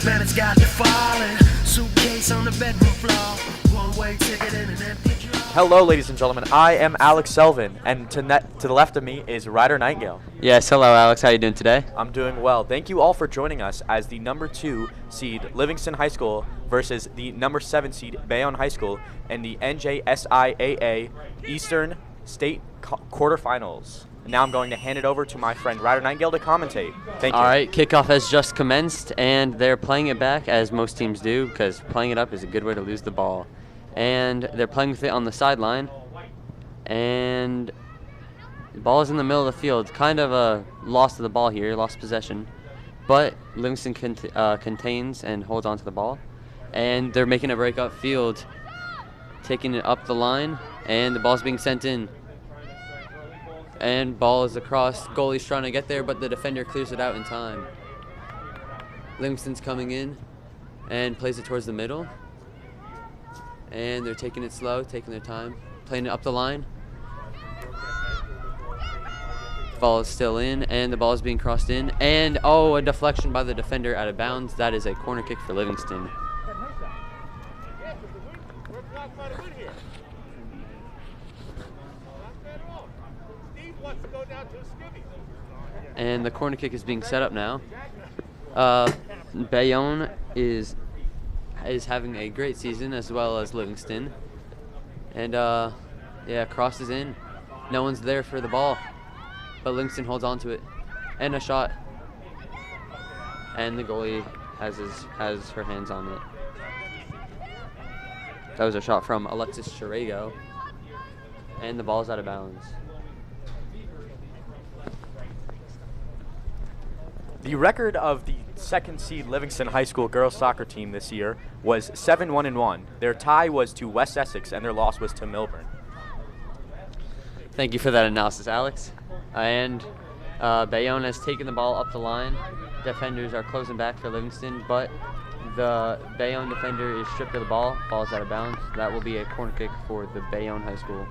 Man, it's got you falling. Suitcase on the bedroom floor. One-way ticket in an empty drawer. Hello, ladies and gentlemen. I am Alex Selvin, and to the left of me is Ryder Nightingale. Yes, hello, Alex. How are you doing today? I'm doing well. Thank you all for joining us as the number 2 seed Livingston High School versus the number 7 seed Bayonne High School in the NJSIAA Eastern State quarterfinals. Now I'm going to hand it over to my friend Ryder Nightingale to commentate. Thank you. All right, kickoff has just commenced, and they're playing it back, as most teams do, because playing it up is a good way to lose the ball. And they're playing with it on the sideline, and the ball is in the middle of the field. Kind of a loss of the ball here, lost possession. But Livingston contains and holds on to the ball, and they're making a break up field, taking it up the line, and the ball's being sent in. And ball is across. Goalie's trying to get there, but the defender clears it out in time. Livingston's coming in and plays it towards the middle. And they're taking it slow, taking their time, playing it up the line. Ball is still in, and the ball is being crossed in. And, oh, a deflection by the defender out of bounds. That is a corner kick for Livingston. And the corner kick is being set up now. Bayonne is having a great season, as well as Livingston. And yeah, crosses in. No one's there for the ball, but Livingston holds on to it. And a shot. And the goalie has her hands on it. That was a shot from Alexis Chirego. And the ball's out of bounds. The record of the 2nd seed Livingston High School girls soccer team this year was 7-1-1. Their tie was to West Essex, and their loss was to Milburn. Thank you for that analysis, Alex. And Bayonne has taken the ball up the line. Defenders are closing back for Livingston, but the Bayonne defender is stripped of the ball. Ball's out of bounds. That will be a corner kick for the Bayonne High School.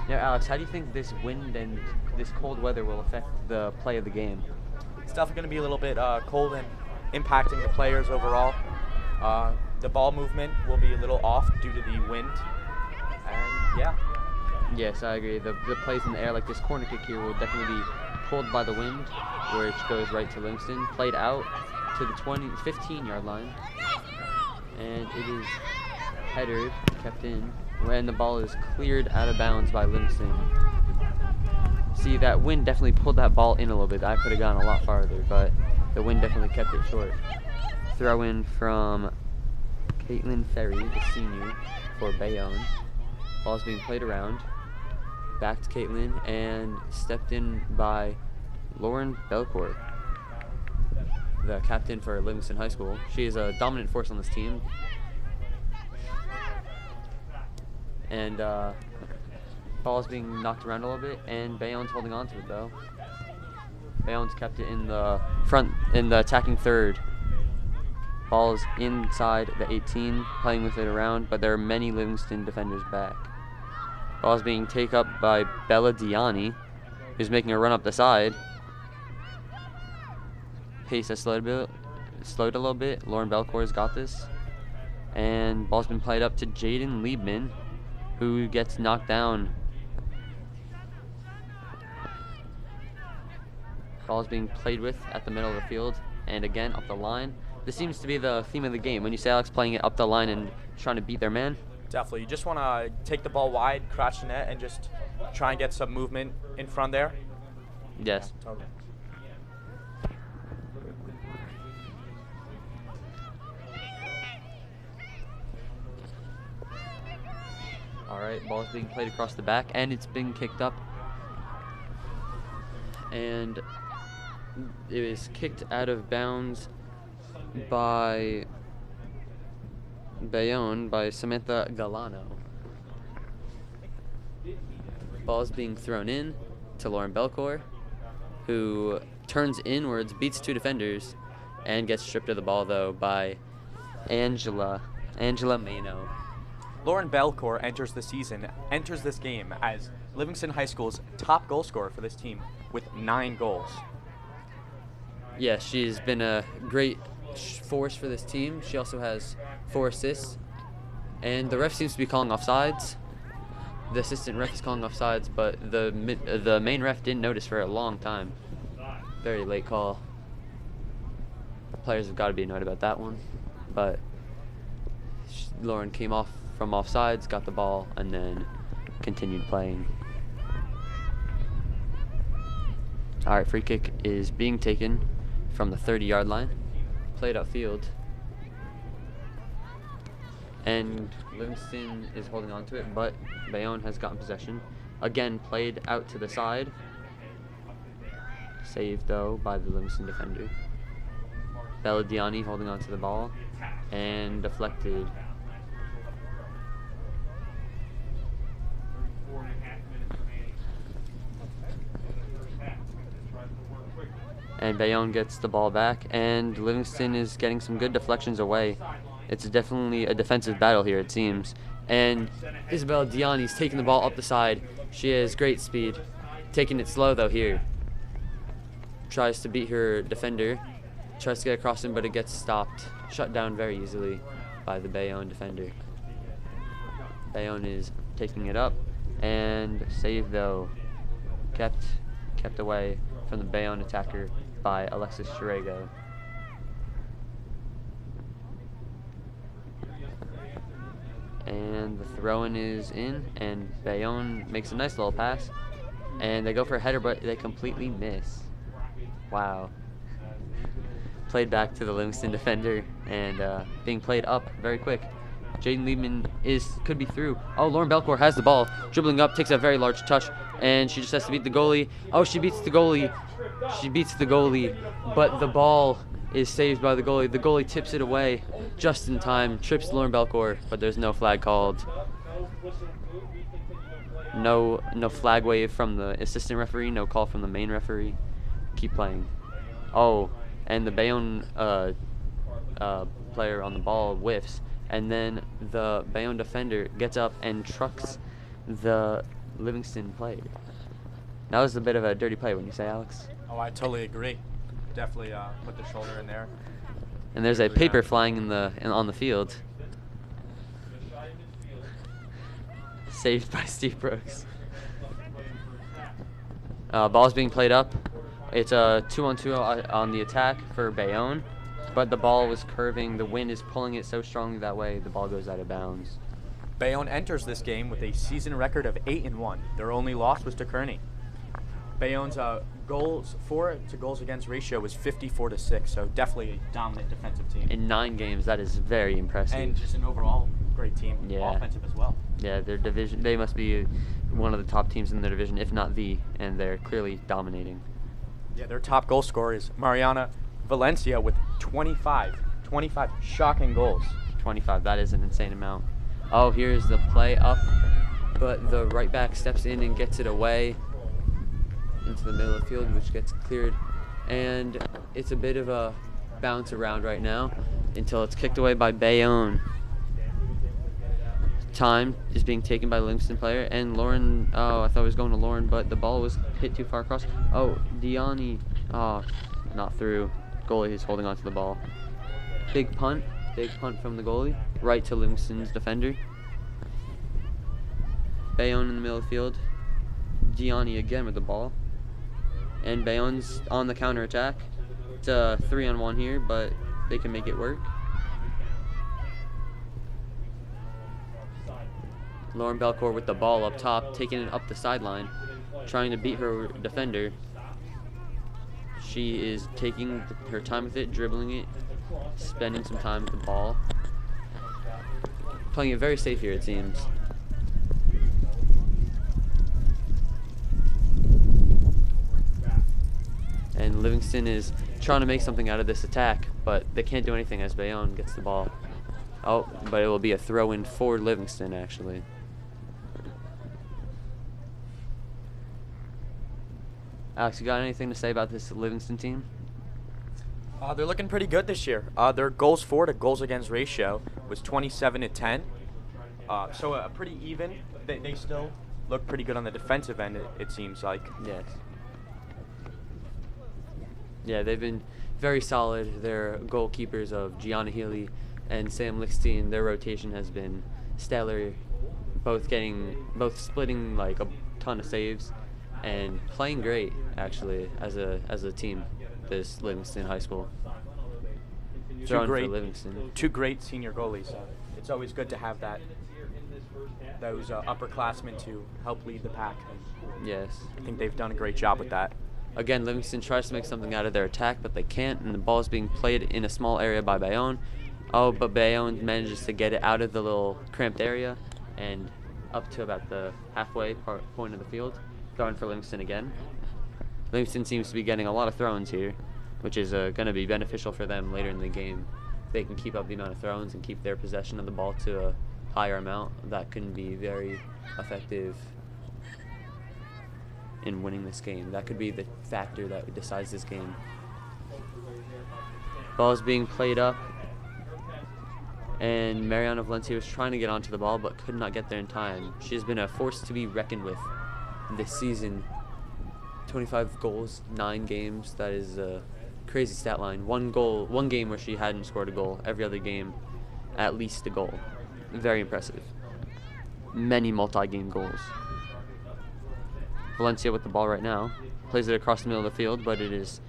Now, Alex, how do you think this wind and this cold weather will affect the play of the game? It's definitely going to be a little bit cold and impacting the players overall. The ball movement will be a little off due to the wind. And yeah. Yes, I agree. The plays in the air, like this corner kick here, will definitely be pulled by the wind, where it goes right to Livingston. Played out to the 15-yard line. And it is headed, kept in, when the ball is cleared out of bounds by Livingston. See, that wind definitely pulled that ball in a little bit. That could have gone a lot farther, but the wind definitely kept it short. Throw in from Caitlin Ferry, the senior, for Bayonne. Ball's being played around. Back to Caitlin, and stepped in by Lauren Belcuore, the captain for Livingston High School. She is a dominant force on this team. And ball's being knocked around a little bit, and Bayonne's holding on to it though. Bayonne's kept it in the front, in the attacking third. Ball's inside the 18, playing with it around, but there are many Livingston defenders back. Ball's being taken up by Bella Diani, who's making a run up the side. Pace has slowed a little bit. Lauren Belcuore's got this. And ball's been played up to Jaden Liebman, who gets knocked down. Ball's being played with at the middle of the field, and again up the line. This seems to be the theme of the game. When you say Alex playing it up the line and trying to beat their man. Definitely. You just want to take the ball wide, crash the net, and just try and get some movement in front there. Yes. Yeah, totally. All right, ball's being played across the back, and it's being kicked up. And it is kicked out of bounds by Bayonne, by Samantha Galano. Ball's being thrown in to Lauren Belcuore, who turns inwards, beats 2 defenders, and gets stripped of the ball, though, by Angela Mano. Lauren Belcuore enters this game as Livingston High School's top goal scorer for this team with 9 goals. Yeah, she's been a great force for this team. She also has 4 assists. And the ref seems to be calling offsides. The assistant ref is calling offsides, but the main ref didn't notice for a long time. Very late call. Players have got to be annoyed about that one. But Lauren came off from offsides, got the ball, and then continued playing. All right, free kick is being taken from the 30-yard line. Played upfield. And Livingston is holding on to it, but Bayonne has gotten possession. Again, played out to the side. Saved, though, by the Livingston defender. Belladiani holding on to the ball. And deflected. And Bayonne gets the ball back, and Livingston is getting some good deflections away. It's definitely a defensive battle here, it seems. And Isabel Diani's taking the ball up the side. She has great speed. Taking it slow, though, here. Tries to beat her defender. Tries to get across him, but it gets stopped. Shut down very easily by the Bayonne defender. Bayonne is taking it up. And saved, though. Kept away from the Bayonne attacker by Alexis Chirego. And the throw-in is in, and Bayonne makes a nice little pass. And they go for a header, but they completely miss. Wow. Played back to the Livingston defender, and being played up very quick. Jaden Liebman could be through. Oh, Lauren Belcuore has the ball, dribbling up, takes a very large touch, and she just has to beat the goalie. Oh, she beats the goalie. She beats the goalie, but the ball is saved by the goalie. The goalie tips it away just in time, trips Lauren Belcuore, but there's no flag called. No flag wave from the assistant referee, no call from the main referee. Keep playing. Oh, and the Bayonne player on the ball whiffs, and then the Bayonne defender gets up and trucks the Livingston player. That was a bit of a dirty play, wouldn't you say, Alex? Oh, I totally agree. Definitely put the shoulder in there. And there's a paper flying on the field. Saved by Steve Brooks. Ball's being played up. It's a 2-on-2 on the attack for Bayonne, but the ball was curving. The wind is pulling it so strongly that way the ball goes out of bounds. Bayonne enters this game with a season record of 8-1. Their only loss was to Kearney. Bayonne's goals against ratio was 54-6, so definitely a dominant defensive team. In 9 games, that is very impressive. And just an overall great team, offensive as well. Yeah, their division, they must be one of the top teams in their division, if not the, and they're clearly dominating. Yeah, their top goal scorer is Marianna Valencia with 25 shocking goals. 25, that is an insane amount. Oh, here's the play up, but the right back steps in and gets it away into the middle of the field, which gets cleared, and it's a bit of a bounce around right now until it's kicked away by Bayonne. Time is being taken by the Livingston player, and Lauren, I thought it was going to Lauren, but the ball was hit too far across. Oh, Diani, not through. Goalie is holding on to the ball. Big punt from the goalie, right to Livingston's defender. Bayonne in the middle of the field. Diani again with the ball. And Bayonne's on the counter attack. It's a 3-on-1 here, but they can make it work. Lauren Belcuore with the ball up top, taking it up the sideline, trying to beat her defender. She is taking her time with it, dribbling it, spending some time with the ball. Playing it very safe here, it seems. And Livingston is trying to make something out of this attack, but they can't do anything as Bayonne gets the ball. Oh, but it will be a throw-in for Livingston, actually. Alex, you got anything to say about this Livingston team? They're looking pretty good this year. Their goals for to goals against ratio was 27-10. So a pretty even. They still look pretty good on the defensive end, it seems like. Yes. Yeah, they've been very solid. They're goalkeepers of Gianna Healy and Sam Lichtenstein. Their rotation has been stellar, both splitting like a ton of saves and playing great actually as a team. This Livingston High School. Throwing for Livingston. Two great senior goalies. It's always good to have those upperclassmen to help lead the pack. Yes. I think they've done a great job with that. Again, Livingston tries to make something out of their attack, but they can't, and the ball is being played in a small area by Bayonne. Oh, but Bayonne manages to get it out of the little cramped area and up to about the halfway point of the field. Throwing for Livingston again. Livingston seems to be getting a lot of throw-ins here, which is going to be beneficial for them later in the game. If they can keep up the amount of throw-ins and keep their possession of the ball to a higher amount, that can be very effective in winning this game. That could be the factor that decides this game. Ball is being played up, and Marianna Valencia was trying to get onto the ball but could not get there in time. She has been a force to be reckoned with this season. 25 goals, 9 games. That is a crazy stat line. One game where she hadn't scored a goal. Every other game, at least a goal. Very impressive. Many multi-game goals. Valencia with the ball right now. Plays it across the middle of the field, but it is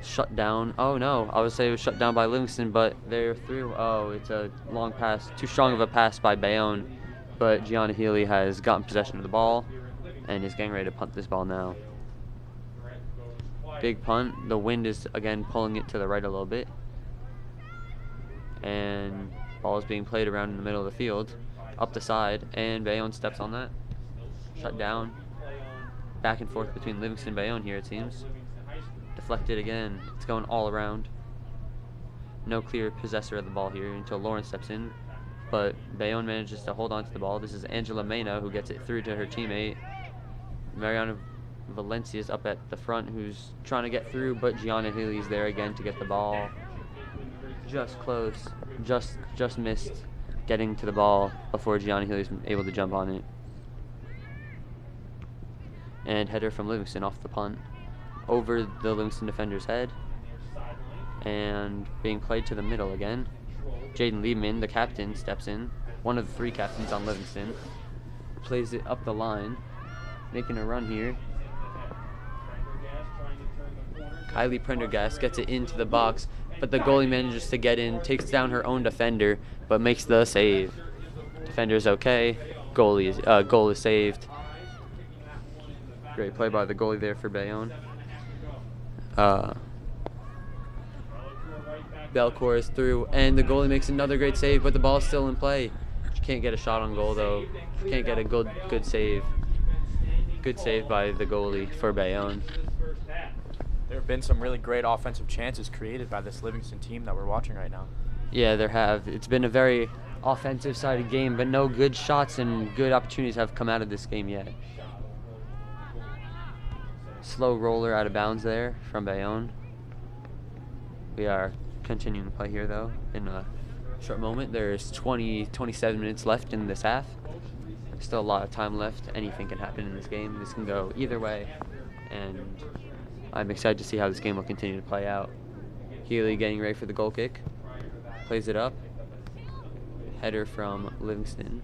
shut down. Oh no, I would say it was shut down by Livingston, but they're through. Oh, it's a long pass. Too strong of a pass by Bayonne, but Gianna Healy has gotten possession of the ball and is getting ready to punt this ball now. Big punt. The wind is again pulling it to the right a little bit. And ball is being played around in the middle of the field, up the side, and Bayonne steps on that. Shut down. Back and forth between Livingston and Bayonne here, it seems. Deflected again. It's going all around. No clear possessor of the ball here until Lauren steps in. But Bayonne manages to hold on to the ball. This is Angela Mena who gets it through to her teammate. Marianna Valencia is up at the front, who's trying to get through, but Gianna Healy's there again to get the ball. Just close, just missed getting to the ball before Gianna Healy's able to jump on it. And header from Livingston off the punt, over the Livingston defender's head, and being played to the middle again. Jaden Liebman, the captain, steps in, one of the 3 captains on Livingston, plays it up the line, making a run here. Kylie Prendergast gets it into the box, but the goalie manages to get in, takes down her own defender, but makes the save. Defender's okay. Goal is saved. Great play by the goalie there for Bayonne. Belcuore is through, and the goalie makes another great save, but the ball's still in play. She can't get a shot on goal though. She can't get a good save. Good save by the goalie for Bayonne. There have been some really great offensive chances created by this Livingston team that we're watching right now. Yeah, there have. It's been a very offensive-sided game, but no good shots and good opportunities have come out of this game yet. Slow roller out of bounds there from Bayonne. We are continuing to play here, though, in a short moment. There's 27 minutes left in this half. Still a lot of time left. Anything can happen in this game. This can go either way, and I'm excited to see how this game will continue to play out. Healy getting ready for the goal kick. Plays it up. Header from Livingston.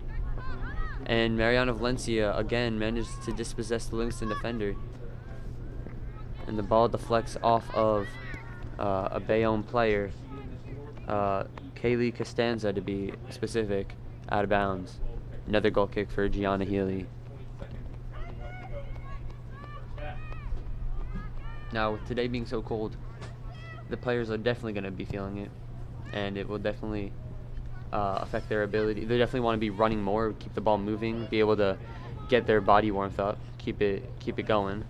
And Marianna Valencia again manages to dispossess the Livingston defender. And the ball deflects off of a Bayonne player. Kaylee Costanza, to be specific, out of bounds. Another goal kick for Gianna Healy. Now, with today being so cold, the players are definitely going to be feeling it, and it will definitely affect their ability. They definitely want to be running more, keep the ball moving, be able to get their body warmth up, keep it going.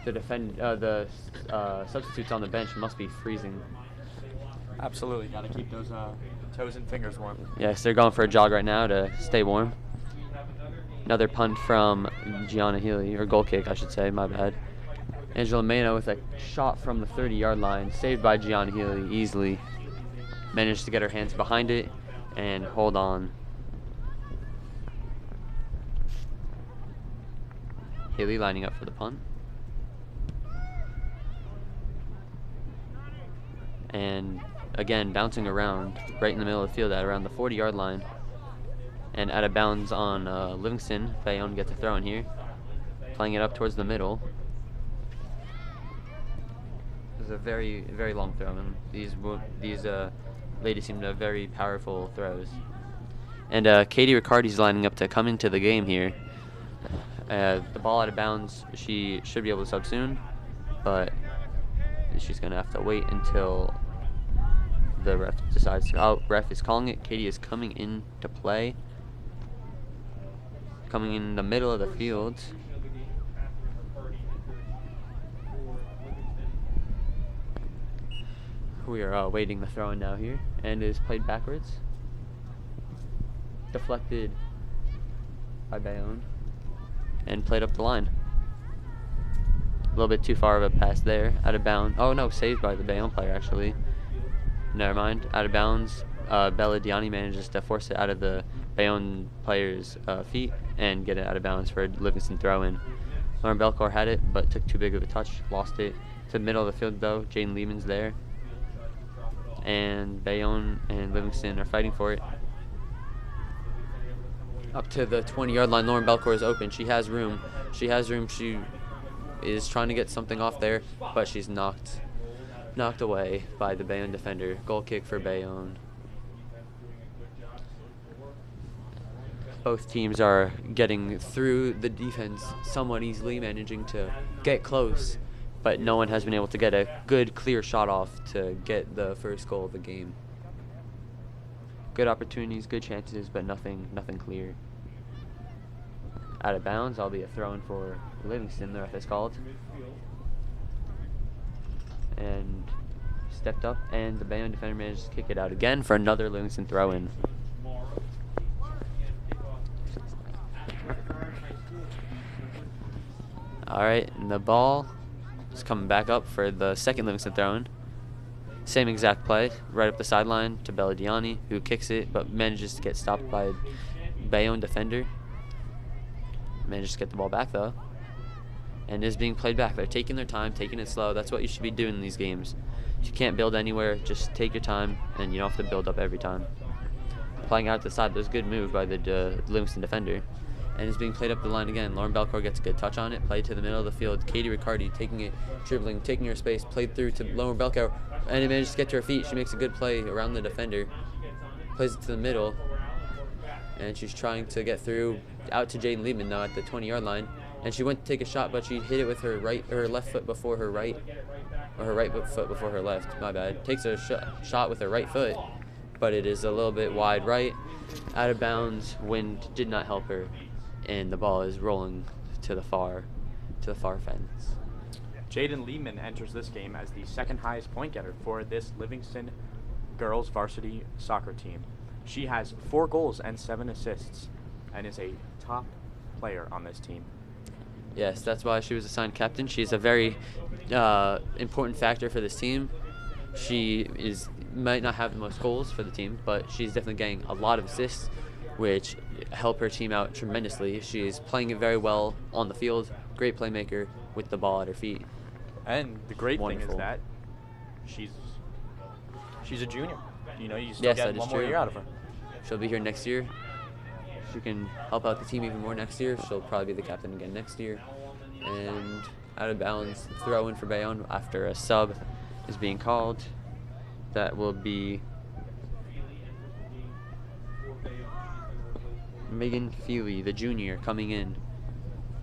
The substitutes on the bench must be freezing. Absolutely, got to keep those toes and fingers warm. Yes, they're going for a jog right now to stay warm. Another punt from Gianna Healy, or goal kick, I should say. My bad. Angela Mena with a shot from the 30-yard line, saved by Gianna Healy easily. Managed to get her hands behind it and hold on. Healy lining up for the punt. And again, bouncing around right in the middle of the field at around the 40-yard line. And out of bounds on Livingston. Bayonne gets a throw in here. Playing it up towards the middle. This is a very, very long throw. And these ladies seem to have very powerful throws. And Katie Riccardi's lining up to come into the game here. The ball out of bounds. She should be able to sub soon, but she's going to have to wait until the ref decides. Oh, ref is calling it. Katie is coming in to play. Coming in the middle of the field. We are waiting the throw in now here, and it is played backwards. Deflected by Bayonne, and played up the line. A little bit too far of a pass there, out of bounds. Oh no, saved by the Bayonne player actually. Never mind, out of bounds. Bella Diani manages to force it out of the Bayonne player's feet and get it out of bounds for a Livingston throw-in. Lauren Belcuore had it, but took too big of a touch, lost it. To the middle of the field though, Jaden Lehman's there. And Bayonne and Livingston are fighting for it. Up to the 20-yard line, Lauren Belcuore is open. She has room. She is trying to get something off there, but she's knocked away by the Bayonne defender. Goal kick for Bayonne. Both teams are getting through the defense somewhat easily, managing to get close, but no one has been able to get a good, clear shot off to get the first goal of the game. Good opportunities, good chances, but nothing clear. Out of bounds, I'll be a throw-in for Livingston, the ref has called. And stepped up, and the Bayonne defender manages to kick it out again for another Livingston throw-in. Alright, and the ball is coming back up for the second Livingston throw-in. Same exact play, right up the sideline to Bella Diani, who kicks it, but manages to get stopped by a Bayonne defender. Manages to get the ball back, though. And is being played back. They're taking their time, taking it slow. That's what you should be doing in these games. If you can't build anywhere, just take your time, and you don't have to build up every time. Playing out the side, there's a good move by the Livingston defender. And is being played up the line again. Lauren Belcuore gets a good touch on it. Played to the middle of the field. Katie Riccardi taking it, dribbling, taking her space. Played through to Lauren Belcuore. And it manages to get to her feet. She makes a good play around the defender. Plays it to the middle. And she's trying to get through out to Jaden Lehman now at the 20-yard line. And she went to take a shot, but she hit it with her left foot before her right. Or her right foot before her left. My bad. Takes a shot with her right foot. But it is a little bit wide right. Out of bounds. Wind did not help her. And the ball is rolling to the far fence. Jaden Lehman enters this game as the second highest point getter for this Livingston girls varsity soccer team. She has 4 goals and 7 assists and is a top player on this team. Yes, that's why she was assigned captain. She's a very important factor for this team. She might not have the most goals for the team, but she's definitely getting a lot of assists, which help her team out tremendously. She's playing it very well on the field. Great playmaker with the ball at her feet. And the great Wonderful. thing is that she's a junior. You know, you still get one more year out of her. She'll be here next year. She can help out the team even more next year. She'll probably be the captain again next year. And out of bounds, throw in for Bayonne after a sub is being called. That will be Megan Feely, the junior, coming in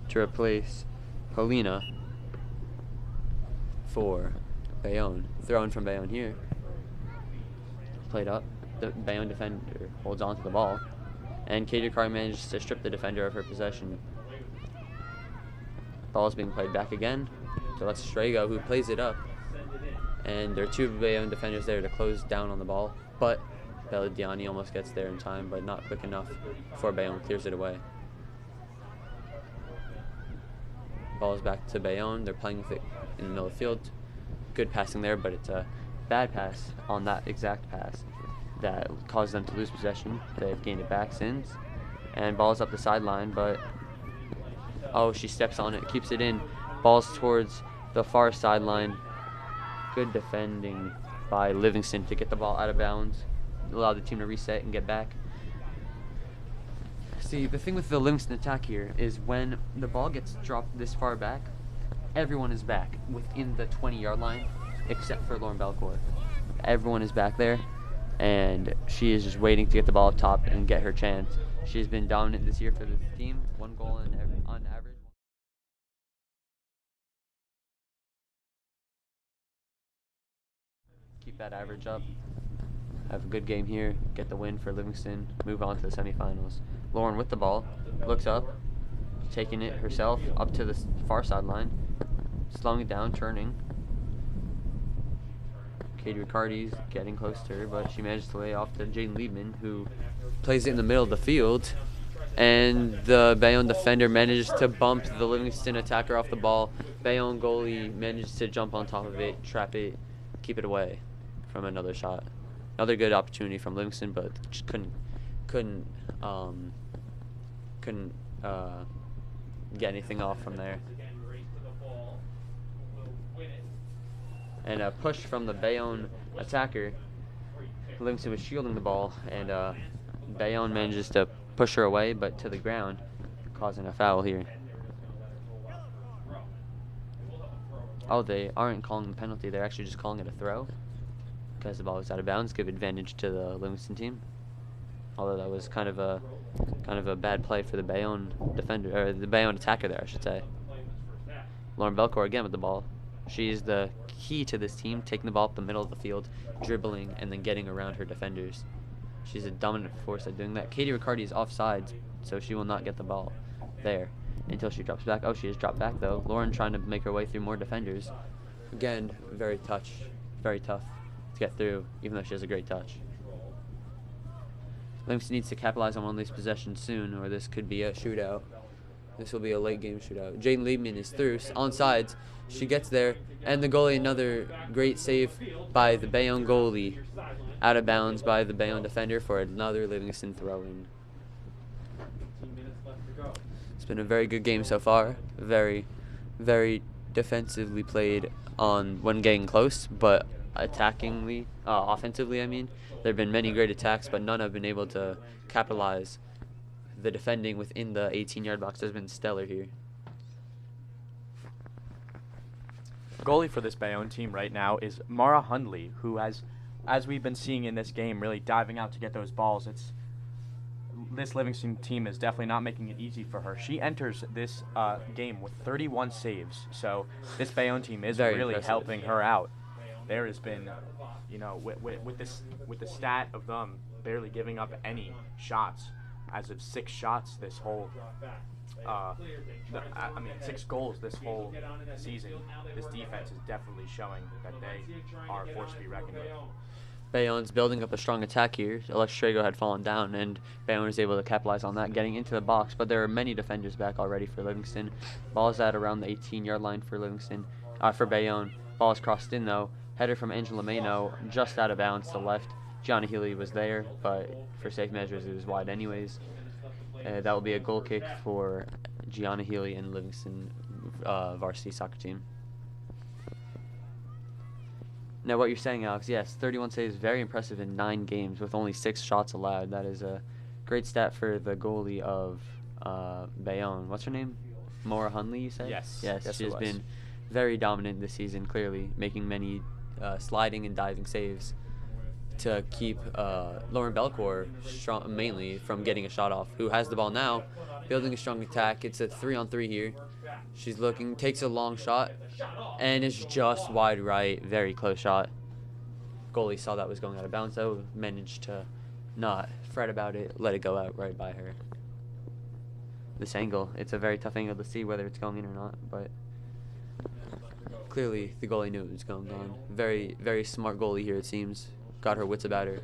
to replace Paulina for Bayonne. Thrown from Bayonne here. Played up. The Bayonne defender holds on to the ball. And Katie Carr manages to strip the defender of her possession. Ball is being played back again to Alexis Strego, who plays it up. And there are 2 Bayonne defenders there to close down on the ball. But Bella Diani almost gets there in time, but not quick enough before Bayonne clears it away. Ball is back to Bayonne. They're playing with it in the middle of the field. Good passing there, but it's a bad pass on that exact pass that caused them to lose possession. They've gained it back since. And ball's up the sideline, but oh, she steps on it, keeps it in. Ball's towards the far sideline. Good defending by Livingston to get the ball out of bounds, allow the team to reset and get back. See, the thing with the Livingston attack here is when the ball gets dropped this far back, everyone is back within the 20-yard line except for Lauren Belcuore. Everyone is back there, and she is just waiting to get the ball up top and get her chance. She's been dominant this year for the team, 1 goal on average. Keep that average up. Have a good game here, get the win for Livingston, move on to the semifinals. Lauren with the ball, looks up, taking it herself up to the far sideline, slowing it down, turning. Katie Riccardi's getting close to her, but she manages to lay off to Jaden Liebman, who plays it in the middle of the field. And the Bayonne defender manages to bump the Livingston attacker off the ball. Bayonne goalie manages to jump on top of it, trap it, keep it away from another shot. Another good opportunity from Livingston, but just couldn't get anything off from there. And a push from the Bayonne attacker. Livingston was shielding the ball, and Bayonne manages to push her away, but to the ground, causing a foul here. Oh, they aren't calling the penalty. They're actually just calling it a throw because the ball was out of bounds. Give advantage to the Livingston team. Although that was kind of a bad play for the Bayonne defender, or the Bayonne attacker there, I should say. Lauren Belcuore again with the ball. She's the key to this team, taking the ball up the middle of the field, dribbling, and then getting around her defenders. She's a dominant force at doing that. Katie Riccardi is offsides, so she will not get the ball there until she drops back. Oh, she has dropped back, though. Lauren trying to make her way through more defenders. Again, very tough to get through, even though she has a great touch. Livingston needs to capitalize on one of these possessions soon, or this could be a shootout. This will be a late game shootout. Jaden Liebman is through, on sides. She gets there, and the goalie, another great save by the Bayonne goalie. Out of bounds by the Bayonne defender for another Livingston throw-in. It's been a very good game so far. Very, very defensively played on when getting close, but offensively, I mean. There have been many great attacks, but none have been able to capitalize. The defending within the 18-yard box has been stellar here. Goalie for this Bayonne team right now is Mara Hundley, who has, as we've been seeing in this game, really diving out to get those balls. This Livingston team is definitely not making it easy for her. She enters this game with 31 saves, so this Bayonne team is Very really impressive. helping her out. There has been, with the stat of them barely giving up any shots, as of 6 shots this whole, 6 goals this whole season. This defense is definitely showing that they are a force to be reckoned with. Bayonne's building up a strong attack here. Alexa Trago had fallen down, and Bayonne was able to capitalize on that, getting into the box. But there are many defenders back already for Livingston. Ball is at around the 18-yard line for for Bayonne. Ball is crossed in, though. Header from Angela Mayno, just out of bounds to the left. Gianna Healy was there, but for safe measures, it was wide anyways. That will be a goal kick for Gianna Healy and Livingston varsity soccer team. Now, what you're saying, Alex, yes, 31 saves, very impressive in 9 games with only 6 shots allowed. That is a great stat for the goalie of Bayonne. What's her name? Maura Hundley, you said? Yes. Yes, she has been very dominant this season, clearly, making many sliding and diving saves to keep Lauren Belcuore mainly from getting a shot off, who has the ball now, building a strong attack. It's a 3-on-3 here. She's looking, takes a long shot, and it's just wide right, very close shot. Goalie saw that was going out of bounds, though, managed to not fret about it, let it go out right by her. This angle, it's a very tough angle to see whether it's going in or not, but clearly the goalie knew it was going on. Very, very smart goalie here, it seems. Got her wits about her,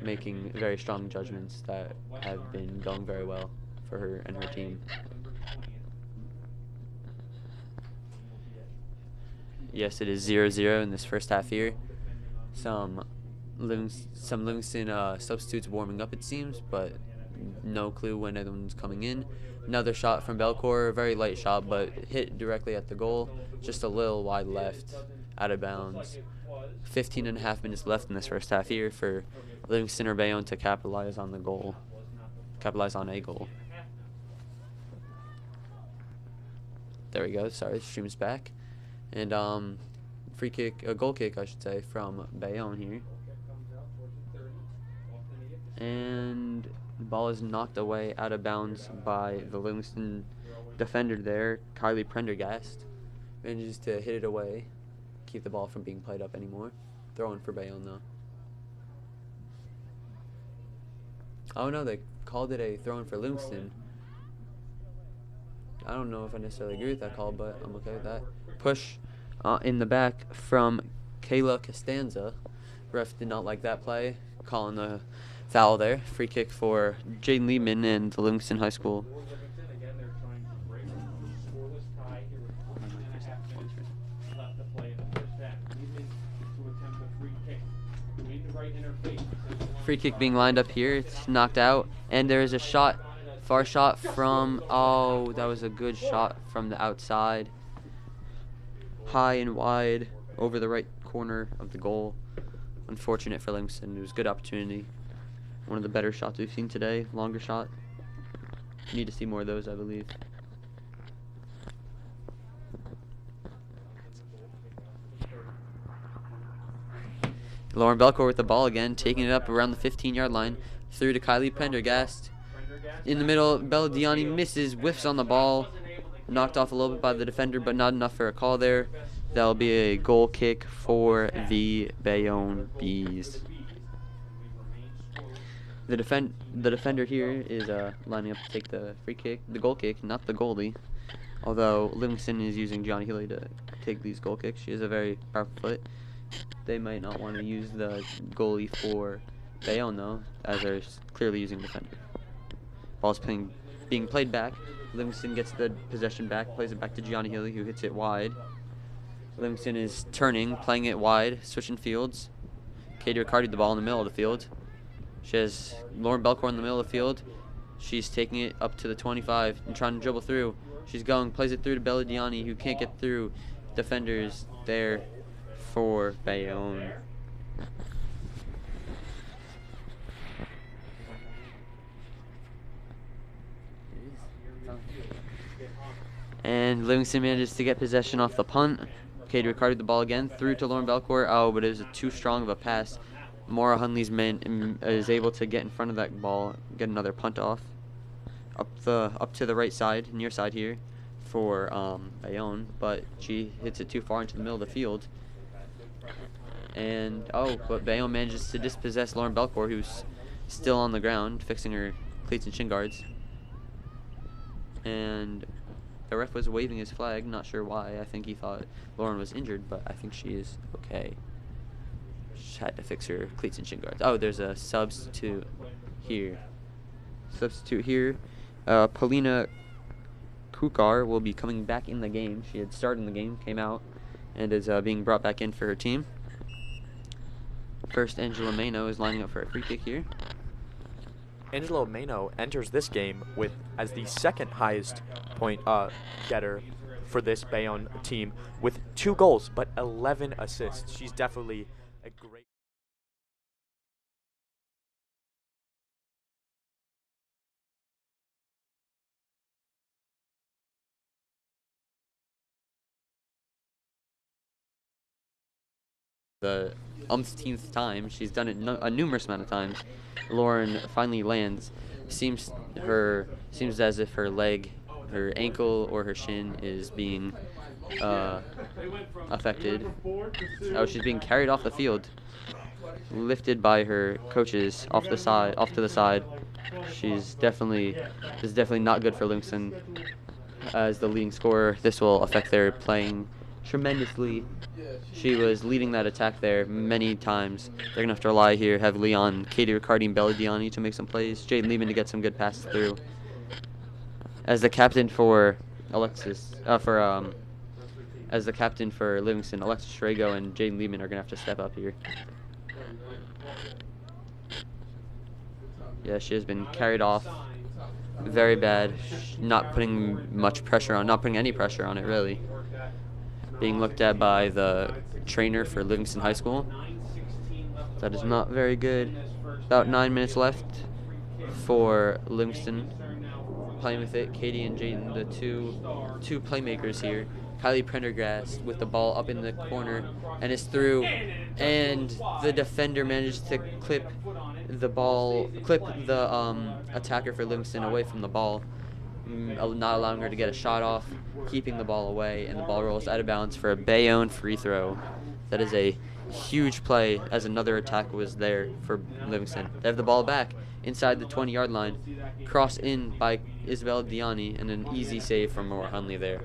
making very strong judgments that have been going very well for her and her team. Yes, it is 0-0 in this first half here. Some Livingston substitutes warming up, it seems, but no clue when anyone's coming in. Another shot from Belcuore, very light shot, but hit directly at the goal, just a little wide left. out of bounds. 15.5 minutes left in this first half here for Livingston or Bayonne to capitalize on a goal. There we go. Sorry, stream's back. And a goal kick, I should say, from Bayonne here. And the ball is knocked away out of bounds by the Livingston defender there, Kylie Prendergast. Manages to hit it away, keep the ball from being played up anymore. Throwing for Bayonne though. Oh no, they called it a throw-in for Livingston. I don't know if I necessarily agree with that call, but I'm okay with that. Push in the back from Kayla Costanza. Ref did not like that play, calling the foul there. Free kick for Jaden Liebman and the Livingston High School. Free kick being lined up here. It's knocked out, and there is a shot, far shot from, oh, that was a good shot from the outside. High and wide over the right corner of the goal. Unfortunate for Livingston. It was a good opportunity. One of the better shots we've seen today. Longer shot. Need to see more of those, I believe. Lauren Belcuore with the ball again, taking it up around the 15-yard line. Through to Kylie Prendergast. In the middle, Beldiani misses, whiffs on the ball. Knocked off a little bit by the defender, but not enough for a call there. That'll be a goal kick for the Bayonne Bees. The defender here is lining up to take the free kick, the goal kick, not the goalie. Although Livingston is using Johnny Healy to take these goal kicks. She has a very powerful foot. They might not want to use the goalie for Bayonne though, as they're clearly using defender. Ball's being played back. Livingston gets the possession back, plays it back to Gianni Healy, who hits it wide. Livingston is turning, playing it wide, switching fields. Katie Riccardi the ball in the middle of the field. She has Lauren Belcuore in the middle of the field. She's taking it up to the 25 and trying to dribble through. She's going, plays it through to Bella Diani, who can't get through. Defenders there for Bayonne. And Livingston manages to get possession off the punt. Katie Riccardi the ball again, through to Lauren Belcuore. Oh, but it was too strong of a pass. Maura Hunley's man is able to get in front of that ball, get another punt off. Up to the right side, near side here for Bayonne, but she hits it too far into the middle of the field. And but Bayonne manages to dispossess Lauren Belcuore, who's still on the ground, fixing her cleats and shin guards. And the ref was waving his flag, not sure why. I think he thought Lauren was injured, but I think she is okay. She had to fix her cleats and shin guards. Oh, there's a substitute here. Paulina Kukar will be coming back in the game. She had started in the game, came out, and is being brought back in for her team. First, Angela Mano is lining up for a free kick here. Angela Mano enters this game with as the second highest point getter for this Bayonne team with 2 goals but 11 assists. She's definitely a great. The umpteenth time, she's done it a numerous amount of times. Lauren finally lands. Seems as if her leg, her ankle, or her shin is being affected. Oh, she's being carried off the field, lifted by her coaches off to the side. This is definitely not good for Livingston as the leading scorer. This will affect their playing tremendously. She was leading that attack there many times. They're going to have to rely here heavily on Katie Riccardi and Bella Diani to make some plays. Jaden Lehman to get some good passes through. As the captain for Livingston, Alexis Schrago and Jaden Lehman are going to have to step up here. Yeah, she has been carried off. Very bad. Not putting any pressure on it, really. being looked at by the trainer for Livingston High School. That is not very good. About 9 minutes left for Livingston playing with it. Katie and Jaden, the two playmakers here. Kylie Prendergast with the ball up in the corner, and it's through, and the defender managed to clip the attacker for Livingston away from the ball, not allowing her to get a shot off, keeping the ball away, and the ball rolls out of bounds for a Bayonne free throw. That is a huge play, as another attack was there for Livingston. They have the ball back inside the 20-yard line, cross in by Isabel Diani, and an easy save from Maura Hunley there.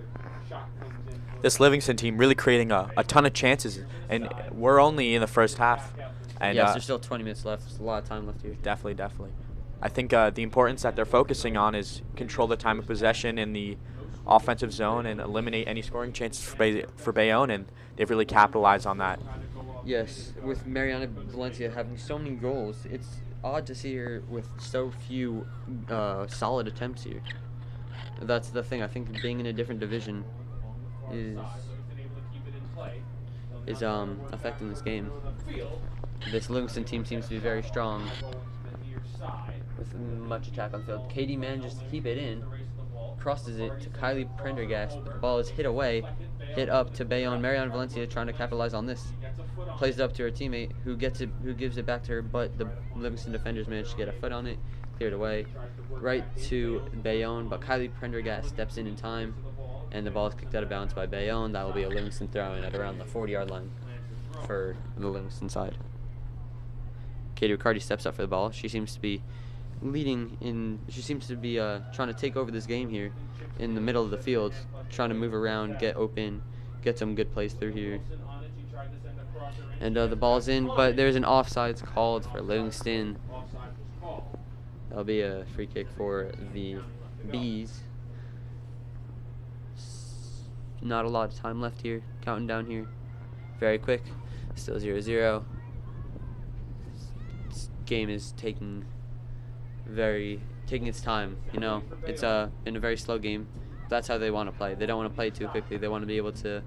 This Livingston team really creating a ton of chances, and we're only in the first half. And yes, there's still 20 minutes left. There's a lot of time left here. Definitely. I think the importance that they're focusing on is control the time of possession in the offensive zone and eliminate any scoring chances for Bayonne, and they've really capitalized on that. Yes, with Marianna Valencia having so many goals, it's odd to see her with so few solid attempts here. That's the thing. I think being in a different division is affecting this game. This Livingston team seems to be very strong with much attack on the field. Katie manages to keep it in, crosses it to Kylie Prendergast, but the ball is hit away, hit up to Bayonne. Marianna Valencia trying to capitalize on this. Plays it up to her teammate, who gives it back to her, but the Livingston defenders manage to get a foot on it, cleared away, right to Bayonne, but Kylie Prendergast steps in time, and the ball is kicked out of bounds by Bayonne. That will be a Livingston throw-in at around the 40-yard line for the Livingston side. Katie Riccardi steps up for the ball. She seems to be leading in. She seems to be trying to take over this game here in the middle of the field, trying to move around, get open, get some good plays through here. And the ball's in, but there's an offsides called for Livingston. That'll be a free kick for the Bees. Not a lot of time left here. Counting down here. Very quick. Still 0-0. This game is taking its time. You know, it's in a very slow game. That's how they want to play. They don't want to play too quickly. They want to be able to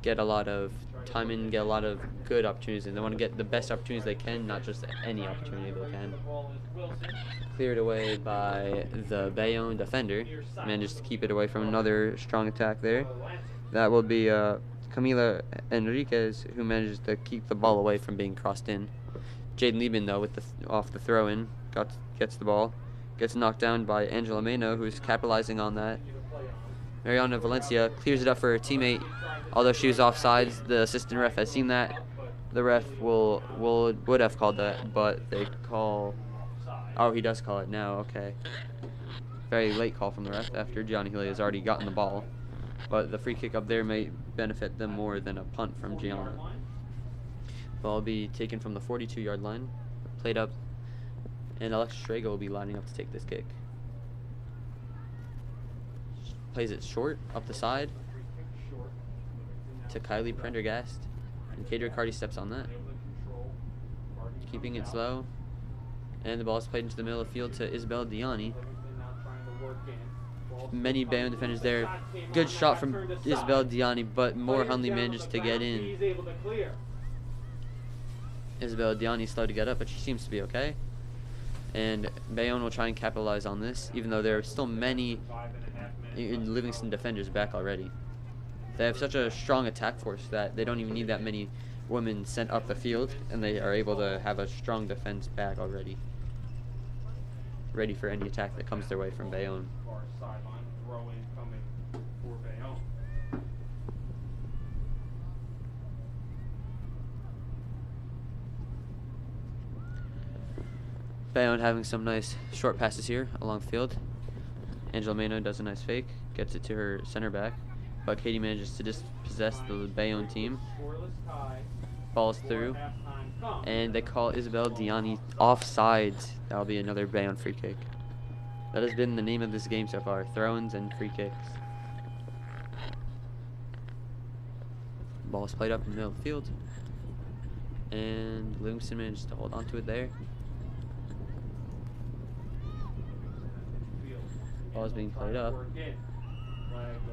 get a lot of time in, get a lot of good opportunities, and they want to get the best opportunities they can, not just any opportunity they can. Cleared away by the Bayonne defender. Managed to keep it away from another strong attack there. That will be Camila Enriquez, who manages to keep the ball away from being crossed in. Jaden Liebman, though, with off the throw-in, gets the ball. Gets knocked down by Angela Meno, who's capitalizing on that. Marianna Valencia clears it up for her teammate. Although she was offsides, the assistant ref has seen that. The ref would have called that, but they call. Oh, he does call it now. Okay. Very late call from the ref after Gianni Healy has already gotten the ball. But the free kick up there may benefit them more than a punt from Gianna. Ball will be taken from the 42-yard line, played up, and Alexis Strago will be lining up to take this kick. Plays it short, up the side, to Kylie Prendergast, and Katie Riccardi steps on that. Keeping it slow, and the ball is played into the middle of the field to Isabel Diani. Many Bayonne defenders there. Good shot from Isabel Diani, but Maura Hunley manages to get in. Isabel Diani slow to get up, but she seems to be okay. And Bayonne will try and capitalize on this, even though there are still many Livingston defenders back already. They have such a strong attack force that they don't even need that many women sent up the field, and they are able to have a strong defense back already, ready for any attack that comes their way from Bayonne. Bayonne having some nice short passes here along the field. Angela Mano does a nice fake, gets it to her center back, but Katie manages to dispossess the Bayonne team. Ball's through, and they call Isabel Diani offsides. That'll be another Bayonne free kick. That has been the name of this game so far, throw-ins and free kicks. Ball is played up in the middle of the field, and Livingston manages to hold on to it there. Ball is being played up,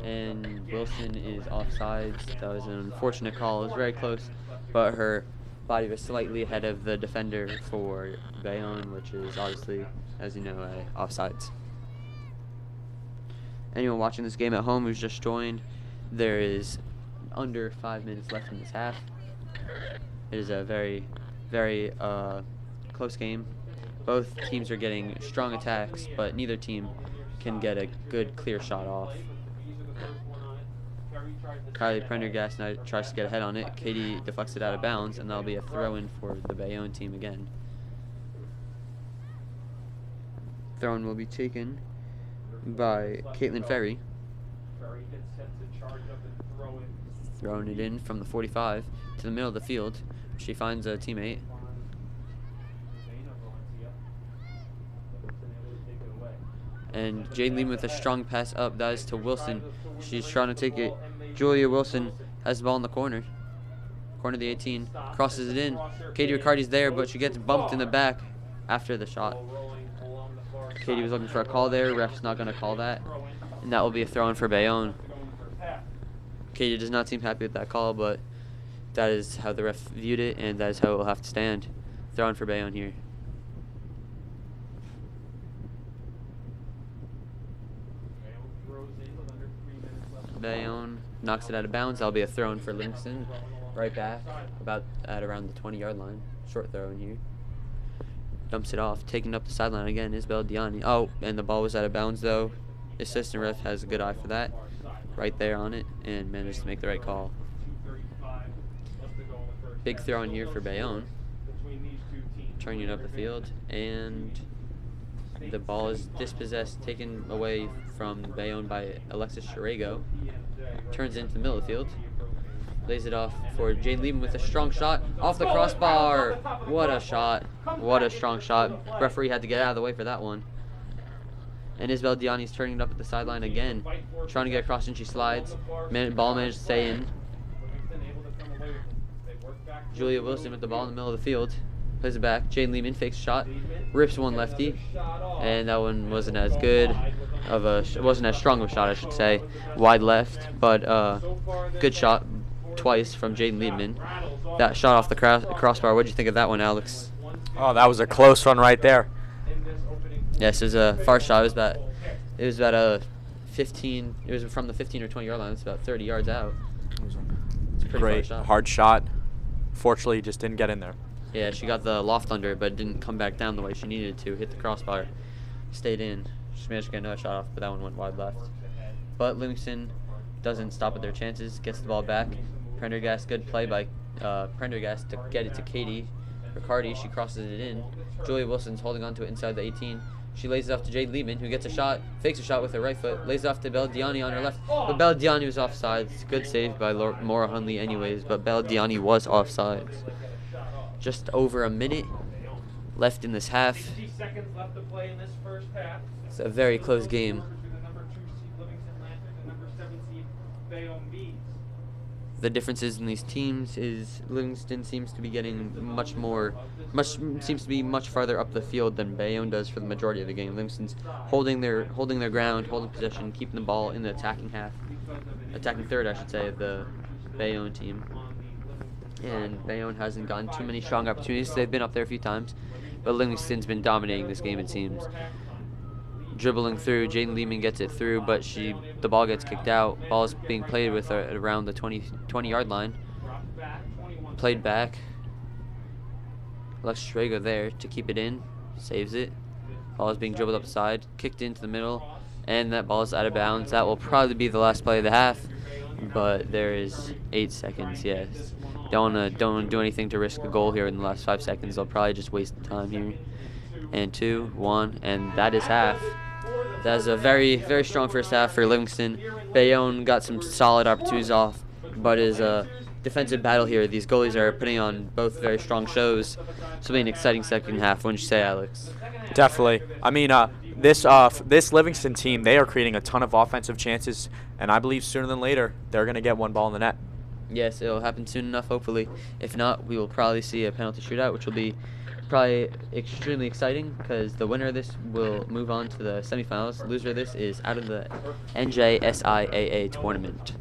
and Wilson is offsides. That was an unfortunate call. It was very close, but her body was slightly ahead of the defender for Bayonne, which is obviously, as you know, offsides. Anyone watching this game at home who's just joined, there is under 5 minutes left in this half. It is a very, very close game. Both teams are getting strong attacks, but neither team can get a good, clear shot off. Kylie Prendergast tries to get ahead on it. Katie deflects it out of bounds, and that'll be a throw-in for the Bayonne team again. Throw-in will be taken by Caitlin Ferry. Throwing it in from the 45 to the middle of the field. She finds a teammate. And Jade Lehman with a strong pass up. That is to Wilson. She's trying to take it. Julia Wilson has the ball in the corner. Corner of the 18. Crosses it in. Katie Riccardi's there, but she gets bumped in the back after the shot. Katie was looking for a call there. Ref's not going to call that. And that will be a throw-in for Bayonne. Katie does not seem happy with that call, but that is how the ref viewed it, and that is how it will have to stand. Throw-in for Bayonne here. Bayonne knocks it out of bounds. That'll be a throw-in for Livingston. Right back, about at around the 20-yard line. Short throw in here. Dumps it off. Taking up the sideline again, Isabel Diani. Oh, and the ball was out of bounds, though. Assistant ref has a good eye for that. Right there on it, and managed to make the right call. Big throw in here for Bayonne. Turning it up the field, and the ball is dispossessed, taken away from Bayonne by Alexis Chirego. Turns into the middle of the field. Lays it off for Jade Lieben with a strong shot. Off the crossbar. What a shot. What a strong shot. Referee had to get out of the way for that one. And Isabel Diani's turning it up at the sideline again. Trying to get across, and she slides. Ball managed to stay in. Julia Wilson with the ball in the middle of the field. Plays it back. Jade Lehman fakes a shot. Rips one lefty. And that one wasn't as good of a, wasn't as strong of a shot, I should say. Wide left, but good shot twice from Jade Lehman. That shot off the crossbar. What did you think of that one, Alex? Oh, that was a close one right there. Yes, it was a far shot. It was about a 15. It was from the 15 or 20 yard line. It's about 30 yards out. It's a pretty Great, far shot. hard shot. Fortunately, just didn't get in there. Yeah, she got the loft under, but didn't come back down the way she needed to. Hit the crossbar, stayed in. She managed to get another shot off, but that one went wide left. But Livingston doesn't stop at their chances. Gets the ball back. Prendergast, good play by Prendergast to get it to Katie Riccardi. She crosses it in. Julia Wilson's holding on to it inside the 18. She lays it off to Jade Lehman, who gets a shot, fakes a shot with her right foot, lays it off to Bella Diani on her left. But Bella Diani was offside. Good save by Maura Hunley anyways, but Bella Diani was offside. Just over a minute left in this half. It's a very close game. The differences in these teams is Livingston seems to be getting seems to be much farther up the field than Bayonne does for the majority of the game. Livingston's holding their ground, holding possession, keeping the ball in the attacking third, I should say, of the Bayonne team. And Bayonne hasn't gotten too many strong opportunities. They've been up there a few times, but Livingston's been dominating this game, it seems. Dribbling through, Jaden Lehman gets it through, but the ball gets kicked out. Ball is being played with at around the 20-yard line. Played back. Alexis Schrager there to keep it in. Saves it. Ball is being dribbled up the side. Kicked into the middle. And that ball is out of bounds. That will probably be the last play of the half. But there is 8 seconds, yes. Don't wanna do anything to risk a goal here in the last 5 seconds. They'll probably just waste the time here. And 2, 1, and that is half. That is a very, very strong first half for Livingston. Bayonne got some solid opportunities off, but it is a defensive battle here. These goalies are putting on both very strong shows. This will be an exciting second half. Wouldn't you say, Alex? Definitely. I mean, this Livingston team, they are creating a ton of offensive chances, and I believe sooner than later they're going to get one ball in the net. Yes, it will happen soon enough, hopefully. If not, we will probably see a penalty shootout, which will be probably extremely exciting because the winner of this will move on to the semifinals. Loser of this is out of the NJSIAA tournament.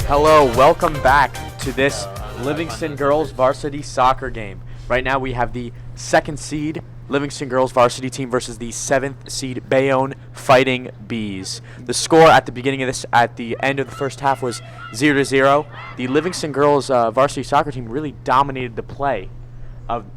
Hello, welcome back to this Livingston girls varsity soccer game. Right now we have the 2nd seed Livingston girls varsity team versus the 7th seed Bayonne Fighting Bees. The score at the beginning of this, at the end of the first half, was 0-0. The Livingston girls varsity soccer team really dominated the play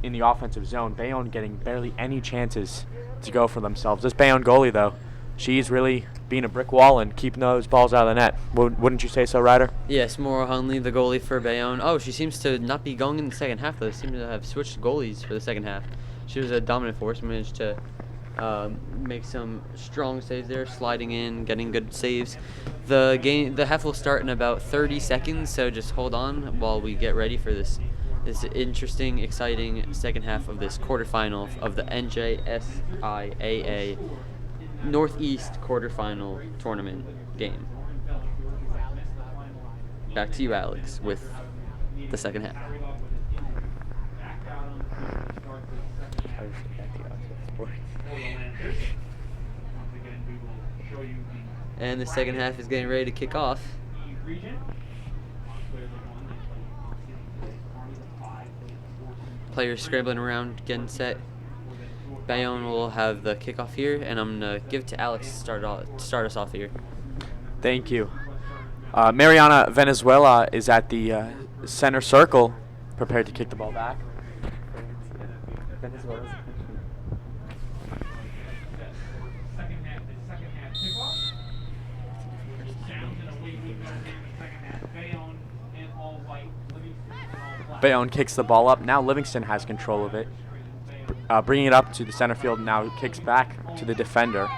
in the offensive zone. Bayonne getting barely any chances to go for themselves. This Bayonne goalie, though, she's really being a brick wall and keeping those balls out of the net. Wouldn't you say so, Ryder? Yes, Maura Hunley, the goalie for Bayonne. Oh, she seems to not be going in the second half, though. They seem to have switched goalies for the second half. She was a dominant force, managed to make some strong saves there, sliding in, getting good saves. The half will start in about 30 seconds, so just hold on while we get ready for this interesting, exciting second half of this quarterfinal of the NJSIAA Northeast quarterfinal tournament game. Back to you, Alex, with the second half. And the second half is getting ready to kick off. Players scrambling around, getting set. Bayonne will have the kickoff here, and I'm going to give it to Alex to start us off here. Thank you. Marianna Venezuela is at the center circle, prepared to kick the ball back. Bayonne kicks the ball up. Now Livingston has control of it. Bringing it up to the center field, now kicks back to the defender.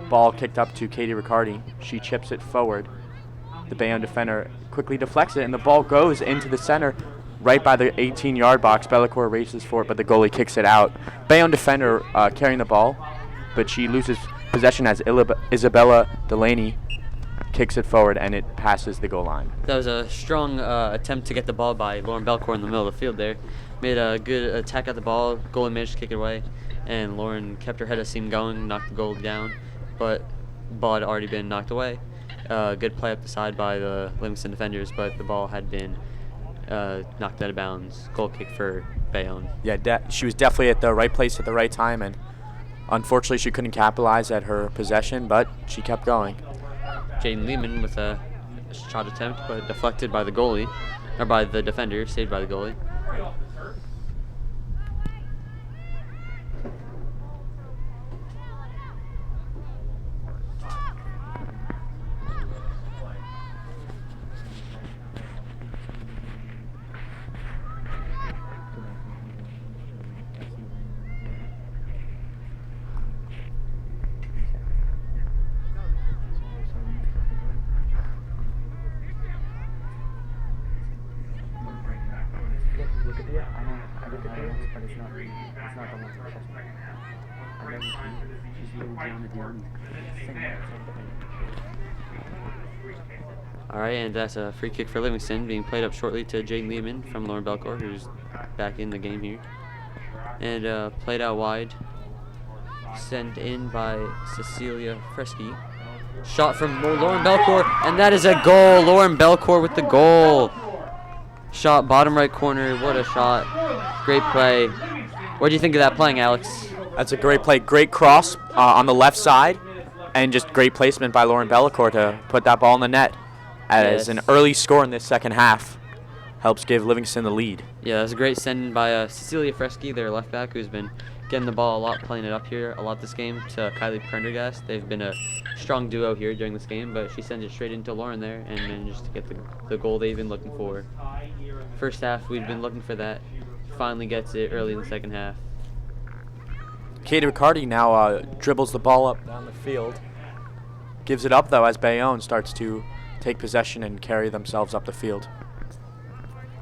Ball kicked up to Katie Riccardi. She chips it forward. The Bayonne defender quickly deflects it, and the ball goes into the center right by the 18-yard box. Belcuore races for it, but the goalie kicks it out. Bayonne defender carrying the ball, but she loses possession as Isabella Delaney kicks it forward, and it passes the goal line. That was a strong attempt to get the ball by Lauren Belcuore in the middle of the field there. Made a good attack at the ball. Goalie managed to kick it away, and Lauren kept her head of steam going, knocked the goal down, but the ball had already been knocked away. Good play up the side by the Livingston defenders, but the ball had been knocked out of bounds. Goal kick for Bayonne. Yeah, she was definitely at the right place at the right time, and unfortunately she couldn't capitalize at her possession, but she kept going. Jaden Lehman with a shot attempt, but deflected by the goalie, or by the defender, saved by the goalie. Alright, and that's a free kick for Livingston, being played up shortly to Jaden Lehman from Lauren Belcuore, who's back in the game here. And played out wide, sent in by Cecilia Fresky. Shot from Lauren Belcuore, and that is a goal! Lauren Belcuore with the goal! Shot bottom right corner, what a shot. Great play. What do you think of that playing, Alex? That's a great play. Great cross on the left side, and just great placement by Lauren Belcuore to put that ball in the net. As an early score in this second half helps give Livingston the lead. Yeah, that was a great send by Cecilia Fresky, their left back, who's been getting the ball a lot, playing it up here a lot this game, to Kylie Prendergast. They've been a strong duo here during this game, but she sends it straight into Lauren there and manages to get the goal they've been looking for. First half, we've been looking for that. Finally gets it early in the second half. Katie Riccardi now dribbles the ball up down the field. Gives it up, though, as Bayonne starts to take possession and carry themselves up the field.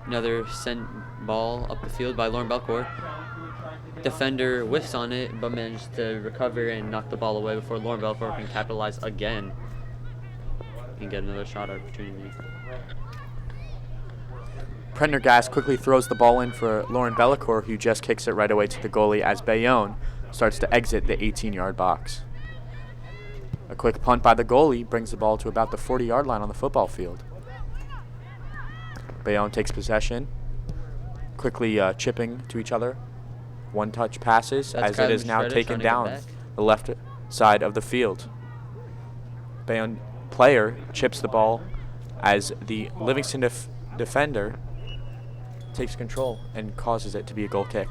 Another sent ball up the field by Lauren Belcuore. Defender whiffs on it, but managed to recover and knock the ball away before Lauren Belcuore can capitalize again and get another shot opportunity. Prendergast quickly throws the ball in for Lauren Belcuore, who just kicks it right away to the goalie as Bayonne starts to exit the 18-yard box. A quick punt by the goalie brings the ball to about the 40-yard line on the football field. Bayonne takes possession, quickly chipping to each other. One-touch passes That's as it is Kylie now Shredder taken trying to get down back. the left side of the field. Bayonne player chips the ball as the Livingston defender takes control and causes it to be a goal kick.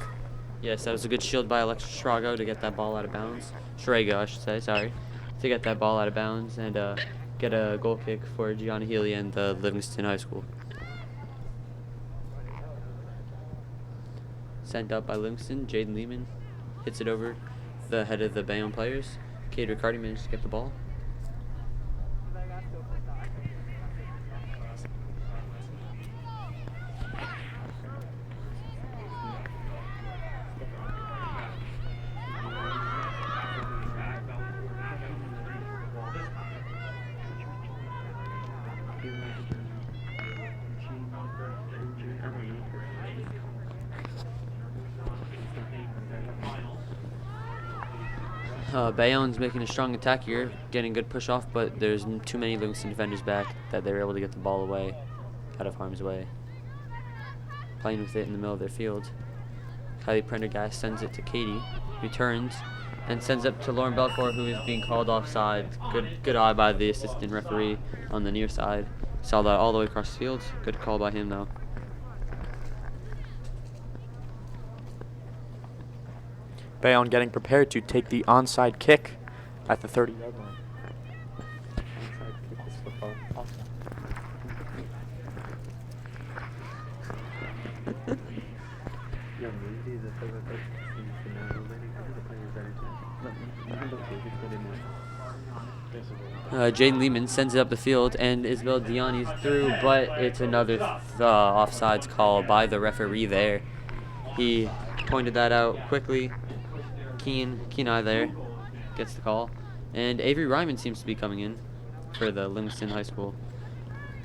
Yes, that was a good shield by Alexa Shrago to get that ball out of bounds. Shrago, I should say, sorry. To get that ball out of bounds and get a goal kick for Gianna Healy and Livingston High School. Sent up by Livingston. Jaden Lehman hits it over the head of the Bayonne players. Cade Riccardi managed to get the ball. Bayonne's making a strong attack here, getting good push off, but there's too many Livingston defenders back that they're able to get the ball away, out of harm's way. Playing with it in the middle of their field. Kylie Prendergast sends it to Katie, who turns and sends it to Lauren Belcuore, who is being called offside. Good eye by the assistant referee on the near side. Saw that all the way across the field. Good call by him though. Bayonne getting prepared to take the onside kick at the 30-yard line. Onside kick is football. Awesome. Jaden Lehman sends it up the field, and Isabel Diani's through, but it's another offsides call by the referee there. He pointed that out quickly. Keen eye there, gets the call. And Avery Ryman seems to be coming in for the Livingston High School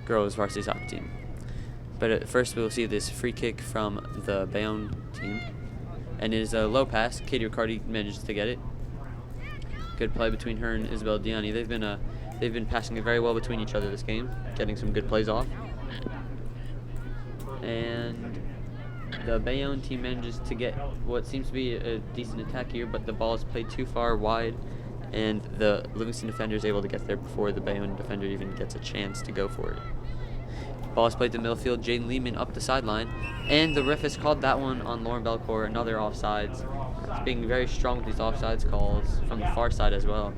girls varsity soccer team. But at first we'll see this free kick from the Bayonne team. And it is a low pass. Katie Riccardi manages to get it. Good play between her and Isabel Diani. They've been passing it very well between each other this game, getting some good plays off. And the Bayonne team manages to get what seems to be a decent attack here, but the ball is played too far wide, and the Livingston defender is able to get there before the Bayonne defender even gets a chance to go for it. Ball is played to middle field. Jaden Lehman up the sideline, and the ref has called that one on Lauren Belcuore, another offsides. He's being very strong with these offsides calls from the far side as well.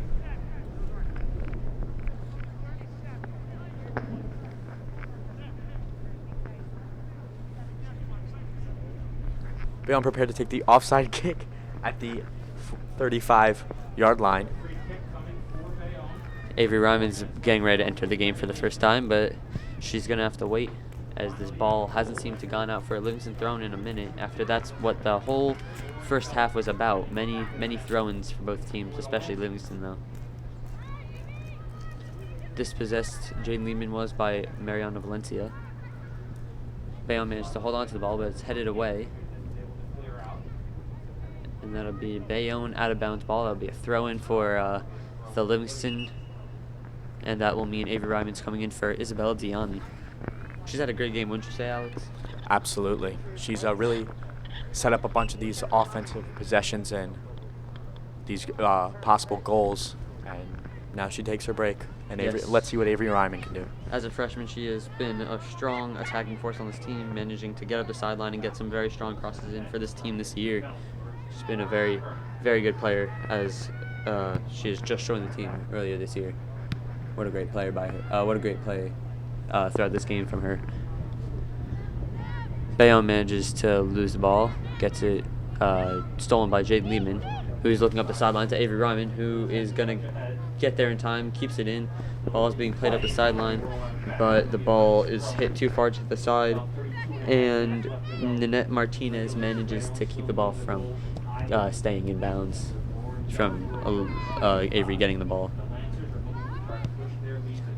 Bayonne prepared to take the offside kick at the 35-yard line. Avery Ryman's getting ready to enter the game for the first time, but she's going to have to wait as this ball hasn't seemed to gone out for a Livingston throw-in in a minute. After that's what the whole first half was about. Many throw-ins for both teams, especially Livingston though. Dispossessed Jaden Lehman was by Marianna Valencia. Bayonne managed to hold on to the ball, but it's headed away. And that'll be Bayonne out of bounds ball. That'll be a throw-in for the Livingston. And that will mean Avery Ryman's coming in for Isabella Diani. She's had a great game, wouldn't you say, Alex? Absolutely. She's really set up a bunch of these offensive possessions and these possible goals. And now she takes her break. And Yes. let's see what Avery Ryman can do. As a freshman, she has been a strong attacking force on this team, managing to get up the sideline and get some very strong crosses in for this team this year. She's been a very, very good player as she has just joined the team earlier this year. What a great player by her. What a great play throughout this game from her. Bayonne manages to lose the ball, gets it stolen by Jaden Lehman, who's looking up the sideline to Avery Ryman, who is going to get there in time, keeps it in. The ball is being played up the sideline, but the ball is hit too far to the side, and Nanette Martinez manages to keep the ball from staying in bounds from Avery getting the ball.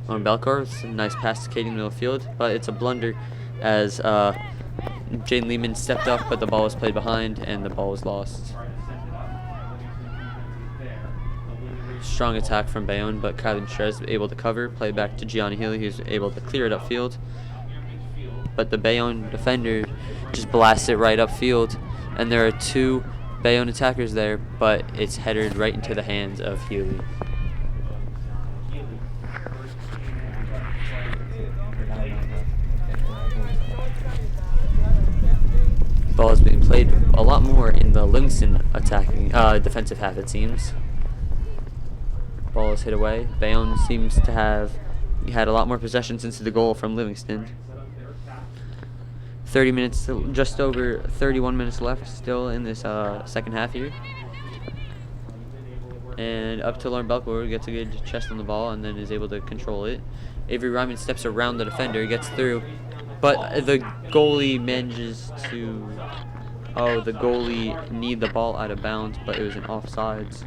On Belcuore, it's a nice pass to Katie in the middle of the field, but it's a blunder as Jaden Lehman stepped up, but the ball was played behind and the ball was lost. Strong attack from Bayonne, but Kylie Mistrez able to cover, play back to Gianna Healy, who's able to clear it upfield. But but the Bayonne defender just blasts it right upfield, and there are 2 Bayonne attackers there, but it's headed right into the hands of Healy. Ball is being played a lot more in the Livingston attacking defensive half, it seems. Ball is hit away. Bayonne seems to have had a lot more possession since the goal from Livingston. 30 minutes, just over 31 minutes left still in this second half here. And up to Lauren Belcuore, gets a good chest on the ball and then is able to control it. Avery Ryman steps around the defender, gets through, but the goalie manages to... Oh, the goalie kneed the ball out of bounds, but it was an offsides.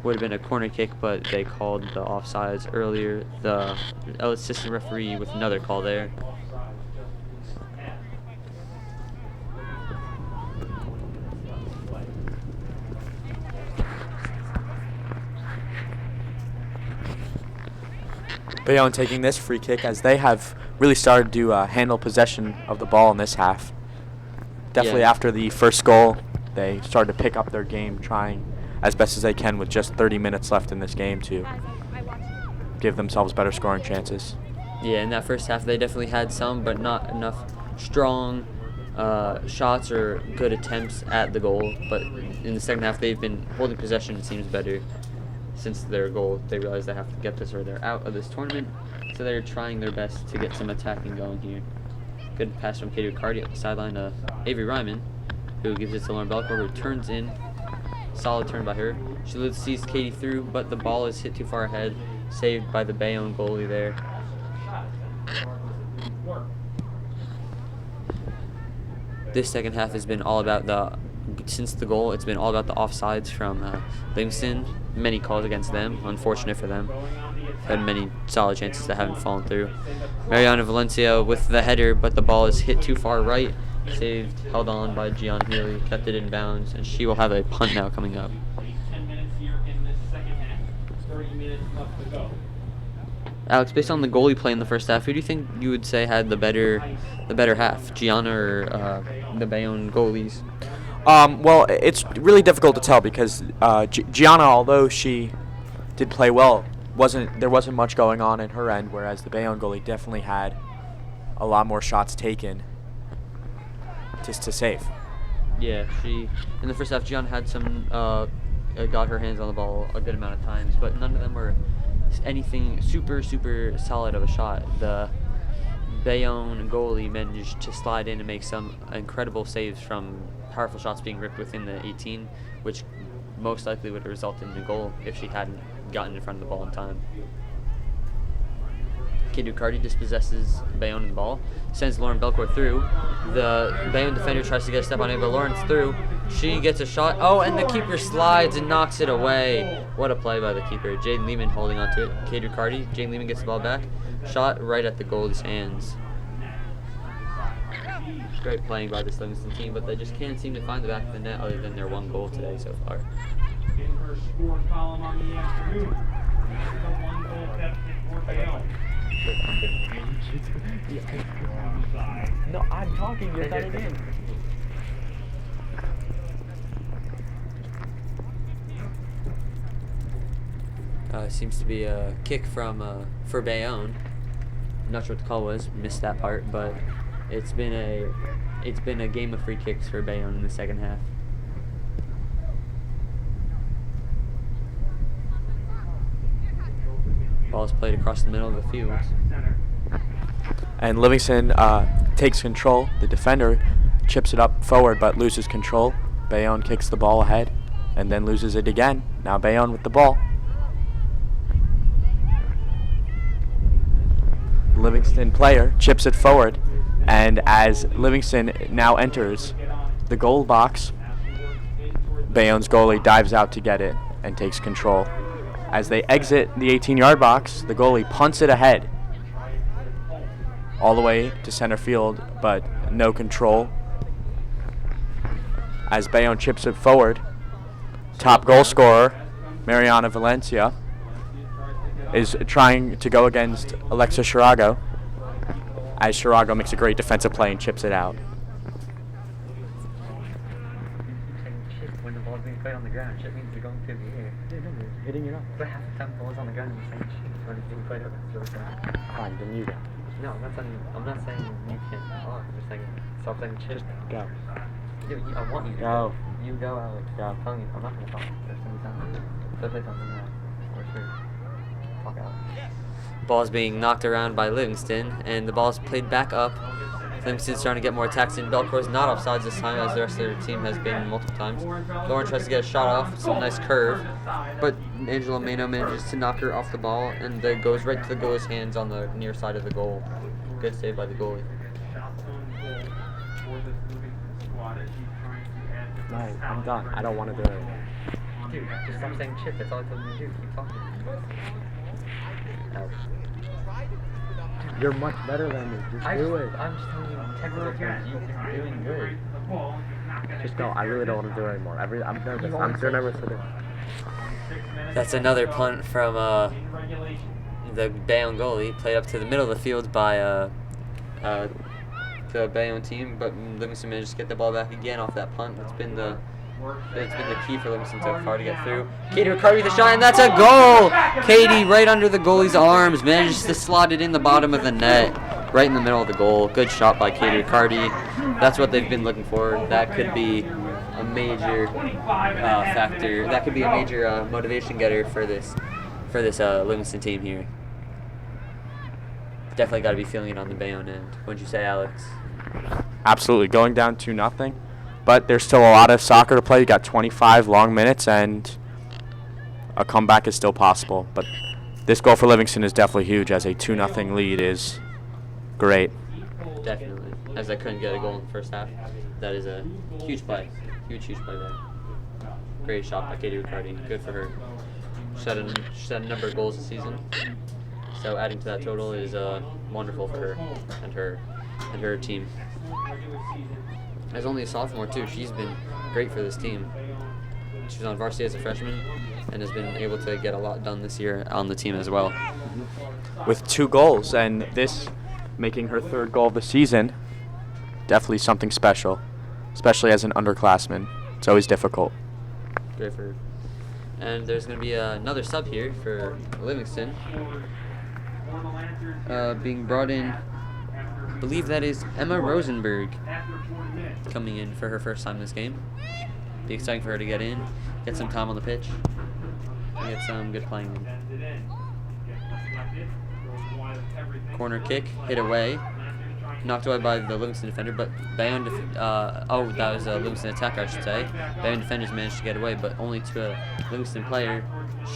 Would have been a corner kick, but they called the offsides earlier. The assistant referee with another call there. Bayonne taking this free kick as they have really started to handle possession of the ball in this half. Definitely after the first goal, they started to pick up their game, trying as best as they can with just 30 minutes left in this game to give themselves better scoring chances. Yeah, in that first half they definitely had some, but not enough strong shots or good attempts at the goal. But in the second half they've been holding possession, it seems better. Since their goal, they realize they have to get this or they're out of this tournament. So they're trying their best to get some attacking going here. Good pass from Katie Riccardi up the sideline to Avery Ryman, who gives it to Lauren Belcuore, who turns in. Solid turn by her. She sees Katie through, but the ball is hit too far ahead. Saved by the Bayonne goalie there. This second half has been all about since the goal, it's been all about the offsides from Livingston. Many calls against them. Unfortunate for them. Had many solid chances that haven't fallen through. Marianna Valencia with the header, but the ball is hit too far right. Saved, held on by Gianna Healy, kept it in bounds, and she will have a punt now coming up. Alex, based on the goalie play in the first half, who do you think you would say had the better half, Gianna or the Bayonne goalies? Well, it's really difficult to tell because Gianna, although she did play well, there wasn't much going on in her end, whereas the Bayonne goalie definitely had a lot more shots taken to save. Yeah, in the first half, Gianna had some, got her hands on the ball a good amount of times, but none of them were anything super solid of a shot. The Bayonne goalie managed to slide in and make some incredible saves from powerful shots being ripped within the 18, which most likely would have resulted in a goal if she hadn't gotten in front of the ball in time. Katie Riccardi dispossesses Bayonne in the ball, sends Lauren Belcuore through. The Bayonne defender tries to get a step on it, but Lauren's through. She gets a shot. Oh, and the keeper slides and knocks it away. What a play by the keeper. Jade Lehman holding on to it. Katie Riccardi. Jade Lehman gets the ball back. Shot right at the goalie's hands. Great playing by this Livingston team, but they just can't seem to find the back of the net other than their one goal today so far. In her score column on the afternoon, the one goal deficit for Bayonne. No, I'm talking. You're not in. Seems to be a kick for Bayonne. Not sure what the call was. Missed that part, but it's been a game of free kicks for Bayonne in the second half. Ball is played across the middle of the field. And Livingston takes control. The defender chips it up forward but loses control. Bayonne kicks the ball ahead and then loses it again. Now Bayonne with the ball. Livingston player chips it forward, and as Livingston now enters the goal box, Bayonne's goalie dives out to get it and takes control. As they exit the 18-yard box, the goalie punts it ahead all the way to center field, but no control. As Bayonne chips it forward, top goal scorer Marianna Valencia is trying to go against Alexa Shirago as Shirago makes a great defensive play and chips it out. When the ball's being played on the ground, shit means they're going through the air. Yeah, no, they're hitting it up. But half the time, ball's on the ground and the same shit when it's being played up. Fine, then you go. No, I'm not saying you can't talk. I'm just saying stop saying shit. Go. I want you to Go. You go, Alex. Go. I'm telling you, I'm not gonna talk. There's gonna be something. So say something now. For sure. Talk out. Ball's being knocked around by Livingston, and the ball's played back up. Livingston's trying to get more attacks in. Belcuore's not offsides this time, as the rest of their team has been multiple times. Lauren tries to get a shot off, some nice curve, but Angela Mano manages to knock her off the ball, and it goes right to the goalie's hands on the near side of the goal. Good save by the goalie. No, I'm done. I don't want to do it. Dude, just stop saying shit. That's all I told you to do. Keep talking. Alex. You're much better than me. Just do it. I'm just telling you, technical terms, you're doing good. Just go. I really don't want to do it anymore. I'm nervous. I'm too nervous to do it. That's another punt from the Bayonne goalie, played up to the middle of the field by the Bayonne team, but Livingston managed to get the ball back again off that punt. It's been the key for Livingston so far to get through. Katie Riccardi with the shot, and that's a goal! Katie, right under the goalie's arms, manages to slot it in the bottom of the net, right in the middle of the goal. Good shot by Katie Riccardi. That's what they've been looking for. That could be a major factor. That could be a major motivation getter for this Livingston team here. Definitely got to be feeling it on the Bayonne end. Wouldn't you say, Alex? Absolutely. Going down 2-0. But there's still a lot of soccer to play. You got 25 long minutes, and a comeback is still possible. But this goal for Livingston is definitely huge, as a 2-0 lead is great. Definitely. As I couldn't get a goal in the first half, that is a huge play. Huge play there. Great shot by Katie Riccardi. Good for her. She had a number of goals this season. So adding to that total is wonderful for her and her team. As only a sophomore too, she's been great for this team. She was on varsity as a freshman and has been able to get a lot done this year on the team as well. With 2 goals, and this making her 3rd goal of the season, definitely something special, especially as an underclassman. It's always difficult. Great for her. And there's going to be another sub here for Livingston. Being brought in, I believe that is Emma Rosenberg coming in for her first time this game. Be exciting for her to get in, get some time on the pitch, and get some good playing in. Corner kick, hit away, knocked away by the Livingston defender, but Bayonne, that was a Livingston attacker, I should say. Bayonne defenders managed to get away, but only to a Livingston player.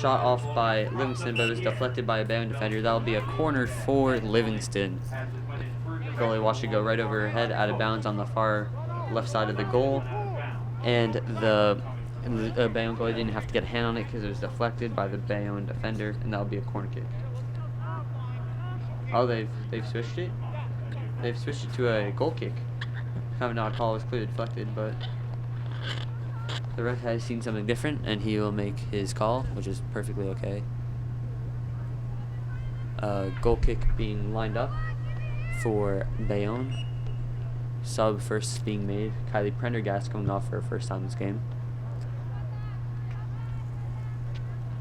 Shot off by Livingston, but it was deflected by a Bayonne defender. That'll be a corner for Livingston. Goalie watched it go right over her head, out of bounds on the far left side of the goal, and the Bayonne goalie didn't have to get a hand on it because it was deflected by the Bayonne defender, and that'll be a corner kick. Oh, they've switched it. They've switched it to a goal kick. Kind of an odd call. It was clearly deflected, but the ref has seen something different, and he will make his call, which is perfectly okay. Goal kick being lined up for Bayonne. Sub first being made. Kylie Prendergast coming off for her first time this game.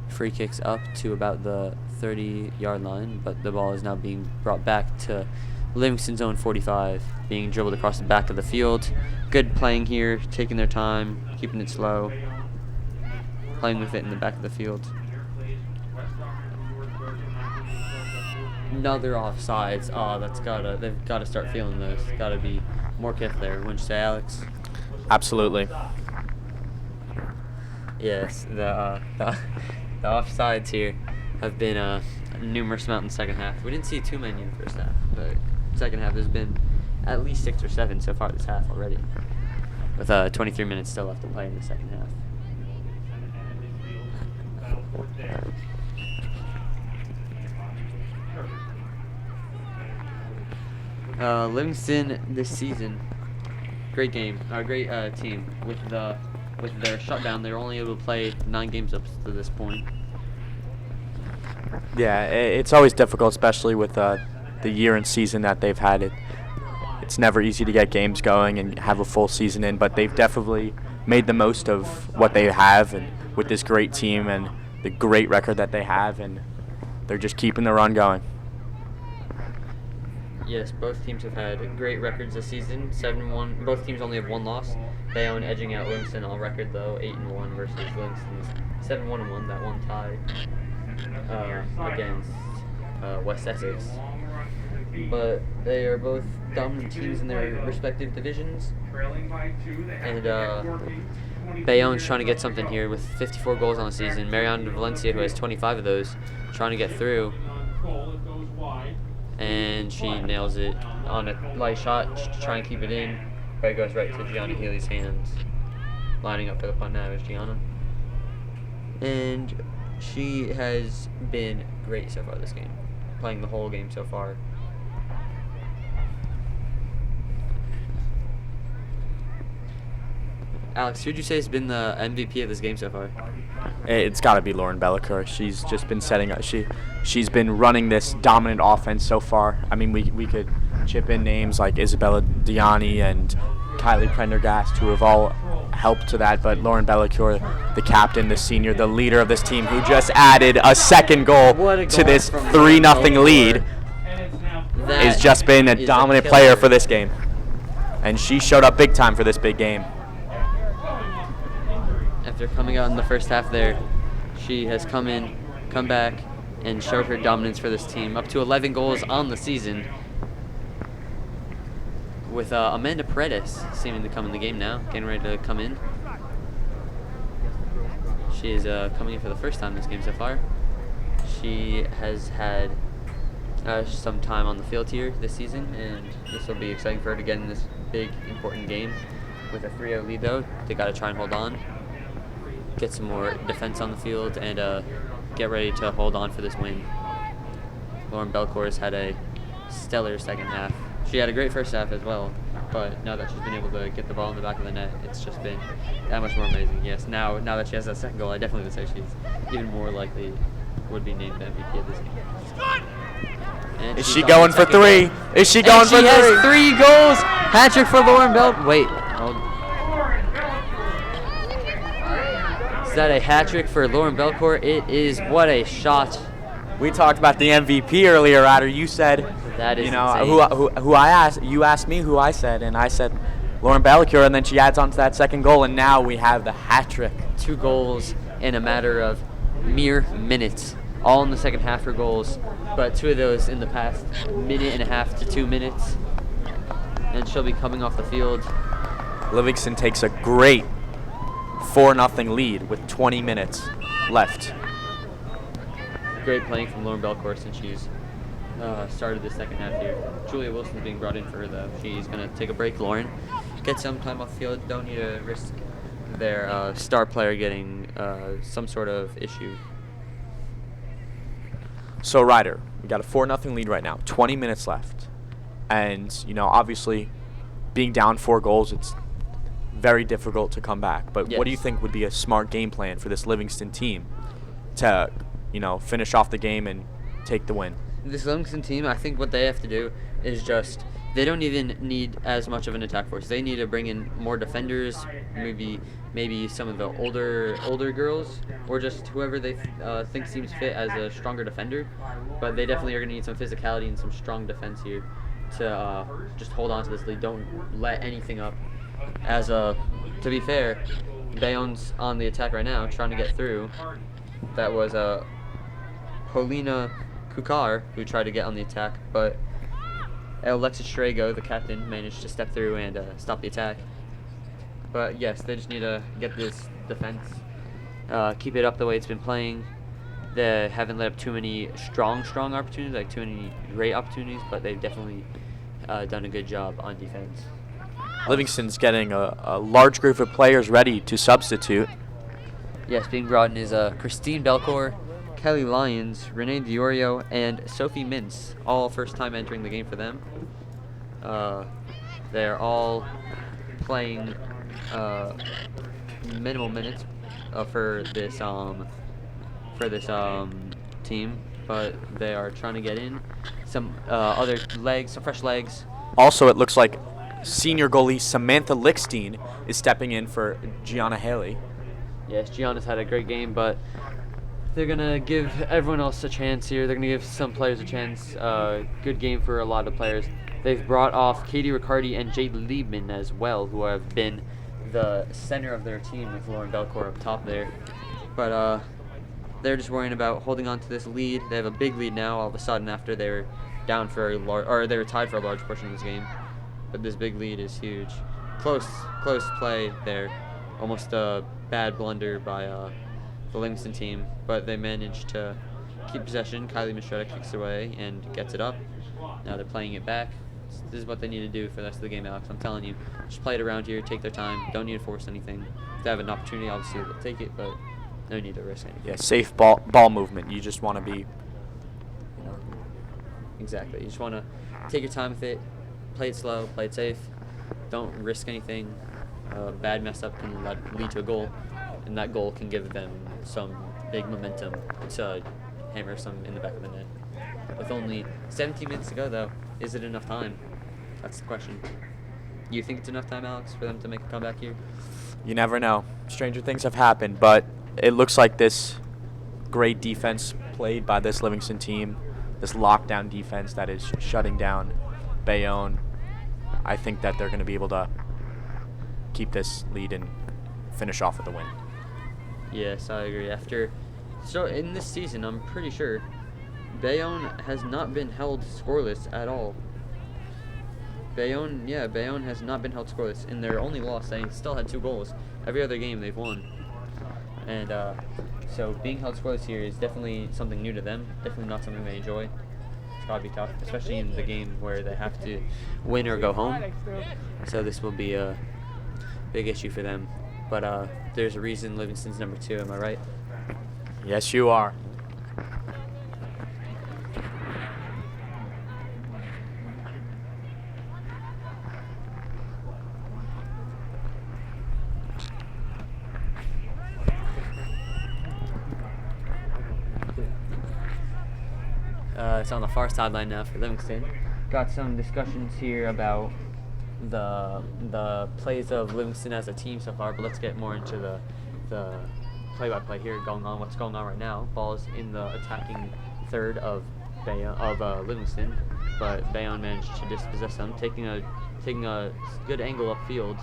Free kicks up to about the 30-yard line, but the ball is now being brought back to Livingston's own 45, being dribbled across the back of the field. Good playing here, taking their time, keeping it slow, playing with it in the back of the field. Another offsides. Oh, they've gotta start feeling those. Gotta be more careful there. Wouldn't you say, Alex? Absolutely. Yes, the offsides here have been numerous amount in the second half. We didn't see too many in the first half, but second half there's been at least 6 or 7 so far this half already, with 23 minutes still left to play in the second half. Livingston this season, great game, great team. With their shutdown, they're only able to play 9 games up to this point. Yeah, it's always difficult, especially with the year and season that they've had. It's never easy to get games going and have a full season in, but they've definitely made the most of what they have, and with this great team and the great record that they have, and they're just keeping the run going. Yes, both teams have had great records this season. 7-1. Both teams only have one loss. Bayonne edging out Livingston on record though, 8-1 versus Livingston's 7-1-1. That one tie against West Essex. But they are both dominant teams in their respective divisions. And Bayonne's trying to get something here with 54 goals on the season. Marianna Valencia, who has 25 of those, trying to get through. And she nails it on a light shot to try and keep it in. But it goes right to Gianna Healy's hands. Lining up for the punt now is Gianna. And she has been great so far this game. Playing the whole game so far. Alex, who would you say has been the MVP of this game so far? It's got to be Lauren Belcuore. She's just been setting up. She's been running this dominant offense so far. I mean, we could chip in names like Isabella Diani and Kylie Prendergast, who have all helped to that. But Lauren Belcuore, the captain, the senior, the leader of this team, who just added a second goal to this 3-0 lead, has just been a dominant player for this game. And she showed up big time for this big game. After coming out in the first half there, she has come back, and showed her dominance for this team. Up to 11 goals on the season, with Amanda Paredes seeming to come in the game now, getting ready to come in. She is coming in for the first time this game so far. She has had some time on the field here this season, and this will be exciting for her to get in this big, important game. With a 3-0 lead though, they got to try and hold on. Get some more defense on the field and get ready to hold on for this win. Lauren Belcuore has had a stellar second half. She had a great first half as well, but now that she's been able to get the ball in the back of the net, it's just been that much more amazing. Yes, now that she has that second goal, I definitely would say she's even more likely would be named MVP of this game. And Is she going for three? Is she going for three? She has 3 goals. Hat-trick for Lauren Belcuore. Wait, hold. Is that a hat-trick for Lauren Belcuore? It is. What a shot. We talked about the MVP earlier, Ryder. You said, that is who I asked. You asked me who I said, and I said Lauren Belcuore, and then she adds on to that second goal, and now we have the hat-trick. 2 goals in a matter of mere minutes. All in the second half for goals, but 2 of those in the past minute and a half to 2 minutes. And she'll be coming off the field. Livingston takes a great 4-0 lead with 20 minutes left. Great playing from Lauren Belcuore since she's started the second half here. Julia Wilson's being brought in for her though. She's going to take a break, Lauren. Get some time off the field. Don't need to risk their star player getting some sort of issue. So, Ryder, we got a 4-0 lead right now, 20 minutes left. And, obviously, being down 4 goals, it's very difficult to come back. But yes. What do you think would be a smart game plan for this Livingston team to, finish off the game and take the win? This Livingston team, I think what they have to do is just, they don't even need as much of an attack force. They need to bring in more defenders, maybe some of the older girls, or just whoever they think seems fit as a stronger defender. But they definitely are going to need some physicality and some strong defense here to just hold on to this lead. Don't let anything up. To be fair, Bayonne's on the attack right now, trying to get through. That was Polina Kukar who tried to get on the attack, but Alexis Strago, the captain, managed to step through and stop the attack. But yes, they just need to get this defense, keep it up the way it's been playing. They haven't let up too many strong opportunities, like too many great opportunities, but they've definitely done a good job on defense. Livingston's getting a large group of players ready to substitute. Yes, being brought in is Christine Belcuore, Kelly Lyons, Renee Diorio, and Sophie Mintz, all first time entering the game for them. They're all playing minimal minutes for this team, but they are trying to get in. some other legs, some fresh legs. Also, it looks like senior goalie Samantha Lickstein is stepping in for Gianna Haley. Yes, Gianna's had a great game, but they're going to give everyone else a chance here. They're going to give some players a chance. Good game for a lot of players. They've brought off Katie Riccardi and Jade Liebman as well, who have been the center of their team with Lauren Belcuore up top there. But they're just worrying about holding on to this lead. They have a big lead now all of a sudden after they were down for a large, or they were tied for a large portion of this game. But this big lead is huge. Close play there. Almost a bad blunder by the Livingston team, but they managed to keep possession. Kylie Mistretta kicks away and gets it up. Now they're playing it back. This is what they need to do for the rest of the game, Alex. I'm telling you, just play it around here, take their time. Don't need to force anything. If they have an opportunity, obviously they'll take it, but no need to risk anything. Yeah, safe ball movement. You just want to be, Exactly. You just want to take your time with it, play it slow, play it safe. Don't risk anything. A bad mess up can lead to a goal, and that goal can give them some big momentum to hammer some in the back of the net. With only 17 minutes to go, though, is it enough time? That's the question. You think it's enough time, Alex, for them to make a comeback here? You never know. Stranger things have happened, but it looks like this great defense played by this Livingston team, this lockdown defense that is shutting down Bayonne, I think that they're going to be able to keep this lead and finish off with a win. Yes, I agree. So in this season, I'm pretty sure Bayonne has not been held scoreless at all. Bayonne has not been held scoreless. In their only loss, they still had 2 goals. Every other game they've won. And so being held scoreless here is definitely something new to them. Definitely not something they enjoy. It's gotta be tough, especially in the game where they have to win or go home. So this will be a big issue for them. But there's a reason Livingston's number 2. Am I right? Yes, you are. It's on the far sideline now for Livingston. Got some discussions here about the plays of Livingston as a team so far, but let's get more into the play-by-play here what's going on right now. Ball's in the attacking third of Livingston, but Bayonne managed to dispossess them, taking a good angle upfield,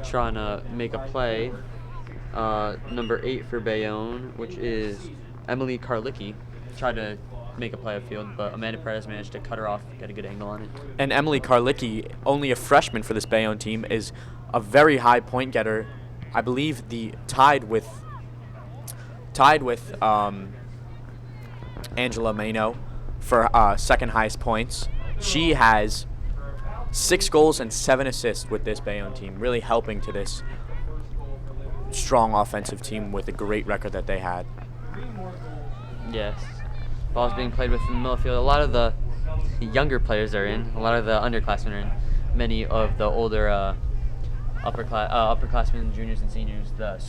trying to make a play. Number 8 for Bayonne, which is Emily Karlicki, tried to make a play upfield, but Amanda Perez managed to cut her off, get a good angle on it. And Emily Karlicki, only a freshman for this Bayonne team, is a very high point getter. I believe tied with Angela Mano for second highest points. She has 6 goals and 7 assists with this Bayonne team, really helping to this strong offensive team with a great record that they had. Yes. Ball's being played with in the middle field. A lot of the younger players are in. A lot of the underclassmen are in. Many of the older upperclassmen, juniors and seniors, the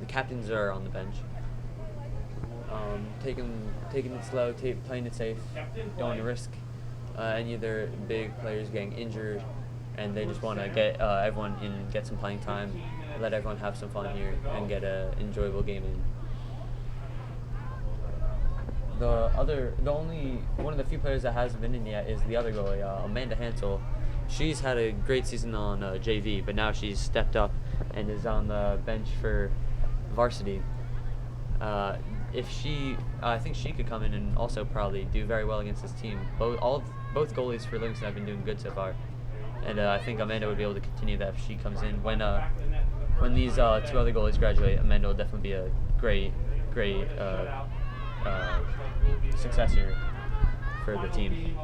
captains are on the bench. Taking it slow, playing it safe. Don't want to risk any of their big players getting injured, and they just want to get everyone in, get some playing time, let everyone have some fun here, and get an enjoyable game in. One of the few players that hasn't been in yet is the other goalie, Amanda Hansel. She's had a great season on JV, but now she's stepped up and is on the bench for Varsity. I think she could come in and also probably do very well against this team. Both goalies for Livingston have been doing good so far, and I think Amanda would be able to continue that if she comes in. When these 2 other goalies graduate, Amanda will definitely be a great successor for the team.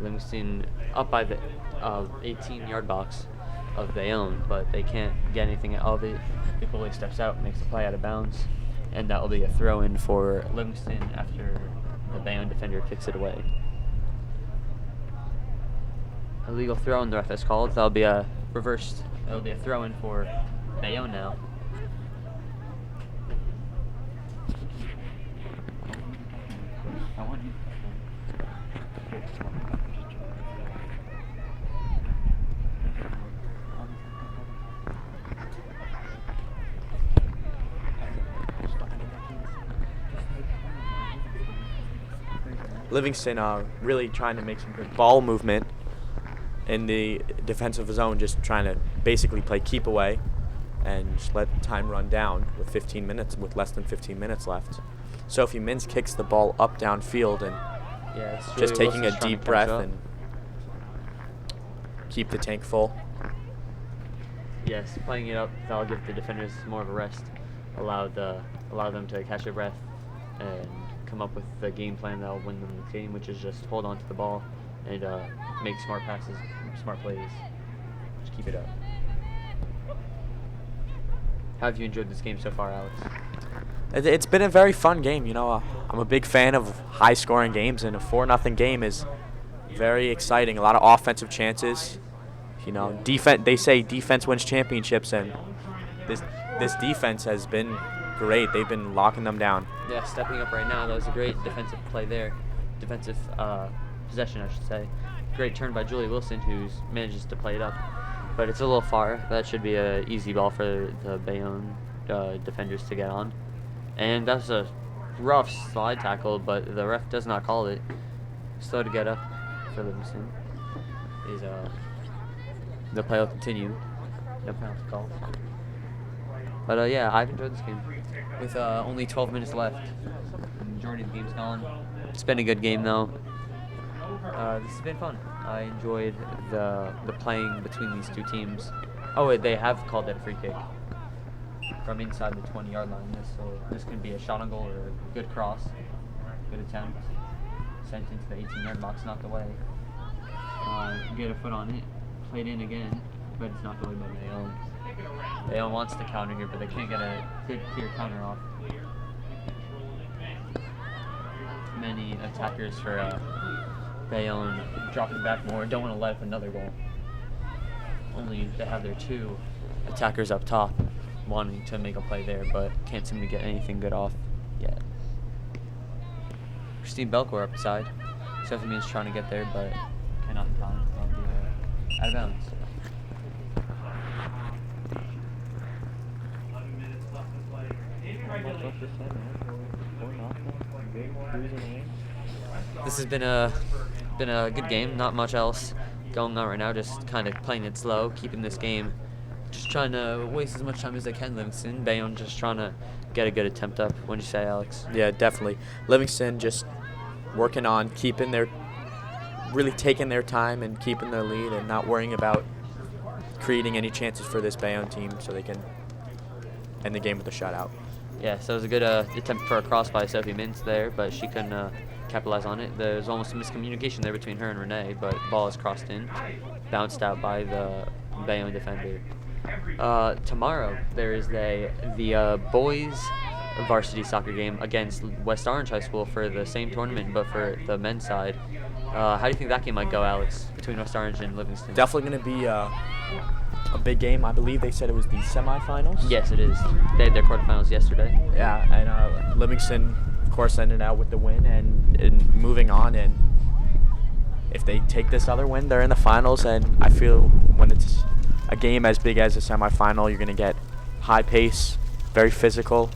Livingston up by the 18-yard box of Bayonne, but they can't get anything out of it. The goalie steps out, makes a play out of bounds, and that will be a throw-in for Livingston after the Bayonne defender kicks it away. Illegal throw-in, the ref has called. That'll be a reversed. That'll be a throw-in for Bayonne now. Livingston really trying to make some good ball movement in the defensive zone, just trying to basically play keep away and just let time run down with less than 15 minutes left. Sophie Mintz kicks the ball up downfield and just taking a deep breath and keep the tank full. Yes, playing it up, that'll give the defenders more of a rest, allow them to catch their breath and come up with the game plan that'll win them the game, which is just hold on to the ball and make smart passes, smart plays. Just keep it up. How have you enjoyed this game so far, Alex? It's been a very fun game. You know, I'm a big fan of high-scoring games, and a 4-0 game is very exciting. A lot of offensive chances. You know, defense. They say defense wins championships, and this defense has been great. They've been locking them down. Yeah, stepping up right now. That was a great defensive play there. Defensive possession, I should say. Great turn by Julie Wilson, who manages to play it up. But it's a little far. That should be an easy ball for the Bayonne defenders to get on. And that's a rough slide tackle, but the ref does not call it. Slow to get up for Livingston. The play will continue. No penalty called. But yeah, I've enjoyed this game. With only 12 minutes left, the majority of the game's gone. It's been a good game though. This has been fun. I enjoyed the playing between these two teams. Oh, wait, they have called that a free kick from inside the 20-yard line. This could be a shot on goal or a good cross, good attempt, sent into the 18-yard box, knocked away. Get a foot on it, played in again, but it's knocked away by Bayonne. Bayonne wants to counter here, but they can't get a good clear counter off. Many attackers for Bayonne dropping back more, don't want to let up another goal. Only they have their two attackers up top wanting to make a play there, but can't seem to get anything good off yet. Lauren Belcuore up the side. Sophie Mintz trying to get there, but cannot in time. That'll be out of bounds. 11 minutes left to play. In regulation. This has been a good game. Not much else going on right now. Just kind of playing it slow, keeping this game. Just trying to waste as much time as they can. Livingston, Bayonne, just trying to get a good attempt up. What do you say, Alex? Yeah, definitely. Livingston just working on really taking their time and keeping their lead and not worrying about creating any chances for this Bayonne team so they can end the game with a shutout. Yeah, so it was a good attempt for a cross by Sophie Mintz there, but she couldn't capitalize on it. There's almost a miscommunication there between her and Renee, but ball is crossed in, bounced out by the Bayonne defender. Tomorrow there is the boys varsity soccer game against West Orange High School for the same tournament, but for the men's side. How do you think that game might go, Alex, between West Orange and Livingston? Definitely going to be a big game. I believe they said it was the semifinals. Yes, it is. They had their quarterfinals yesterday. Yeah, and Livingston, of course, ended out with the win and moving on. And if they take this other win, they're in the finals. And I feel when it's a game as big as a semifinal, you're going to get high pace, very physical,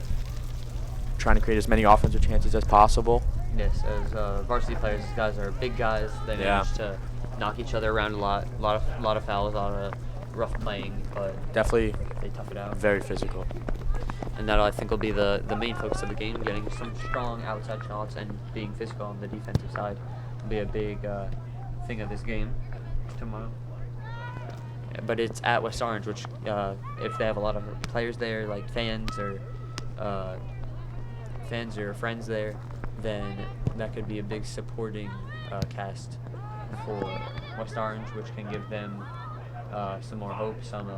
trying to create as many offensive chances as possible. Yes, as varsity players, these guys are big guys. They manage to knock each other around a lot of fouls, a lot of rough playing, but definitely they tough it out. Very physical. And that, I think, will be the main focus of the game, getting some strong outside shots and being physical on the defensive side will be a big thing of this game tomorrow. But it's at West Orange, which if they have a lot of players there, like fans or friends there, then that could be a big supporting cast for West Orange, which can give them some more hope, some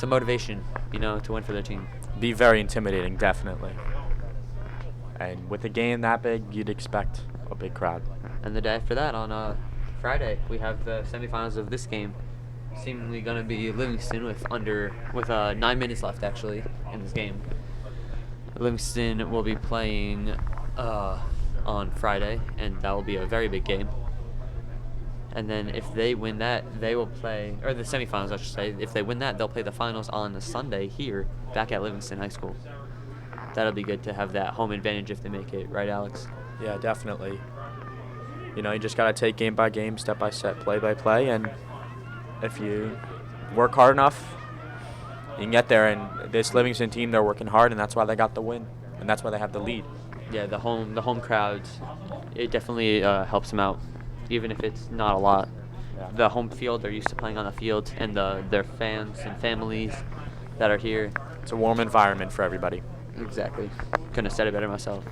motivation, to win for their team. Be very intimidating, definitely. And with a game that big, you'd expect a big crowd. And the day after that, on Friday, we have the semifinals of this game. Seemingly going to be Livingston with 9 minutes left, actually, in this game. Livingston will be playing on Friday, and that will be a very big game. And then if they win that, they will play, or the semifinals, I should say. If they win that, they'll play the finals on a Sunday here, back at Livingston High School. That'll be good to have that home advantage if they make it, right, Alex? Yeah, definitely. You know, you just got to take game by game, step by step, play by play, and if you work hard enough, you can get there. And this Livingston team, they're working hard, and that's why they got the win, and that's why they have the lead. Yeah, the home crowd, it definitely helps them out, even if it's not a lot. Yeah. The home field, they're used to playing on the field, and their fans and families that are here. It's a warm environment for everybody. Exactly. Couldn't have said it better myself.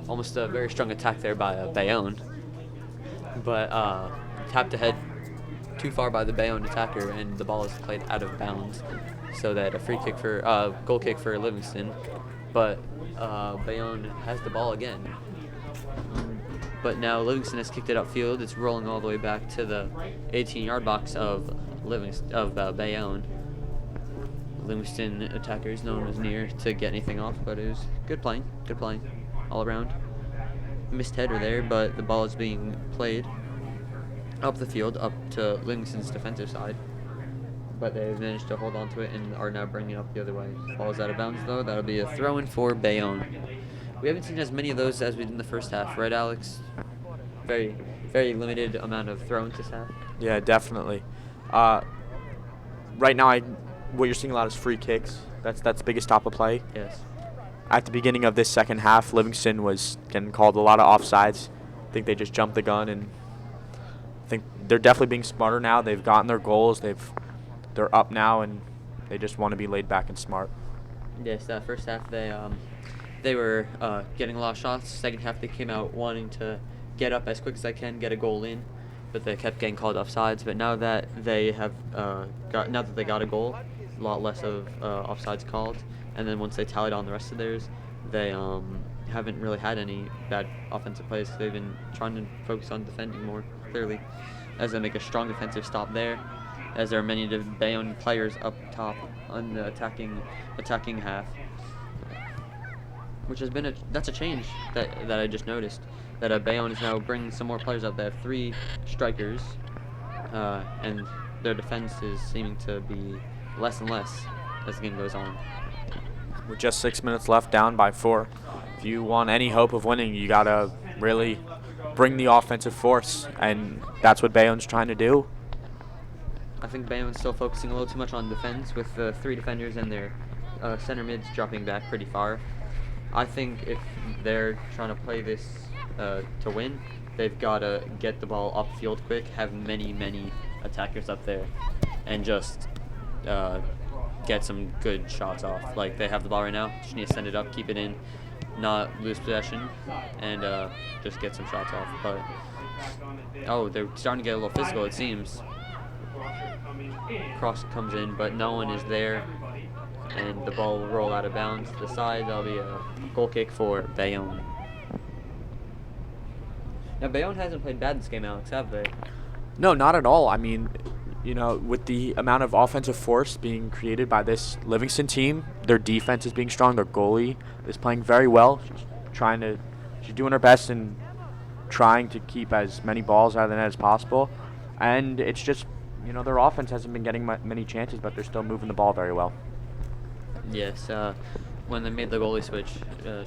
Almost a very strong attack there by Bayonne, but tapped ahead too far by the Bayonne attacker, and the ball is played out of bounds. So that a free kick for goal kick for Livingston, but Bayonne has the ball again. But now Livingston has kicked it upfield. It's rolling all the way back to the 18-yard box of Bayonne. Livingston attackers, no one was near to get anything off, but it was good playing all around. Missed header there, but the ball is being played up the field, up to Livingston's defensive side. But they've managed to hold on to it and are now bringing it up the other way. Ball's out of bounds, though. That'll be a throw-in for Bayonne. We haven't seen as many of those as we did in the first half, right, Alex? Very, very limited amount of throw-ins this half. Yeah, definitely. Right now, what you're seeing a lot is free kicks. That's the biggest stop of play. Yes. At the beginning of this second half, Livingston was getting called a lot of offsides. I think they just jumped the gun, and I think they're definitely being smarter now. They've gotten their goals. They're up now, and they just want to be laid back and smart. Yes, that first half they were getting a lot of shots. Second half they came out wanting to get up as quick as they can, get a goal in, but they kept getting called offsides. But now that they have got a goal, a lot less of offsides called. And then once they tallied on the rest of theirs, they haven't really had any bad offensive plays. They've been trying to focus on defending more, clearly, as they make a strong defensive stop there, as there are many Bayonne players up top on the attacking half, which has been that's a change that I just noticed, that Bayonne is now bringing some more players up. They have 3 strikers, and their defense is seeming to be less and less as the game goes on. With just 6 minutes left, down by 4. If you want any hope of winning, you got to really bring the offensive force, and that's what Bayonne's trying to do. I think Bayonne's still focusing a little too much on defense, with the 3 defenders and their center mids dropping back pretty far. I think if they're trying to play this to win, they've got to get the ball upfield quick, have many attackers up there, and just get some good shots off. Like, they have the ball right now, just need to send it up, keep it in, not lose possession, and just get some shots off. But they're starting to get a little physical, it seems. Cross comes in, but no one is there, and the ball will roll out of bounds to the side. That'll be a goal kick for Bayonne. Now, Bayonne hasn't played bad this game, Alex, have they? No, not at all. I mean, you know, with the amount of offensive force being created by this Livingston team, their defense is being strong. Their goalie is playing very well. She's doing her best and trying to keep as many balls out of the net as possible. And it's just, you know, their offense hasn't been getting many chances, but they're still moving the ball very well. Yes, when they made the goalie switch,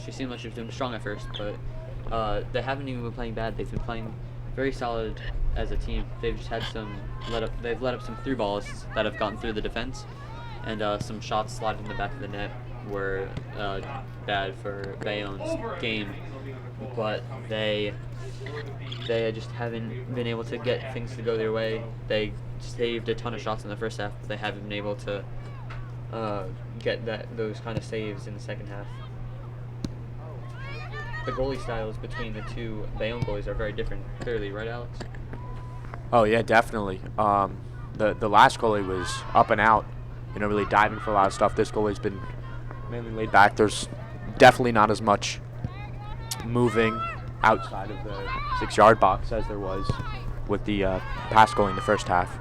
she seemed like she was doing strong at first, but they haven't even been playing bad. They've been playing very solid as a team. They've just had they've let up some through balls that have gotten through the defense, and some shots sliding in the back of the net were bad for Bayonne's game. But they just haven't been able to get things to go their way. They saved a ton of shots in the first half, but they haven't been able to get those kind of saves in the second half. The goalie styles between the 2 Bayonne goalies are very different, clearly, right, Alex? Oh, yeah, definitely. The last goalie was up and out, you know, really diving for a lot of stuff. This goalie's been mainly laid back. There's definitely not as much moving outside of the 6-yard box as there was with the pass goalie in the first half.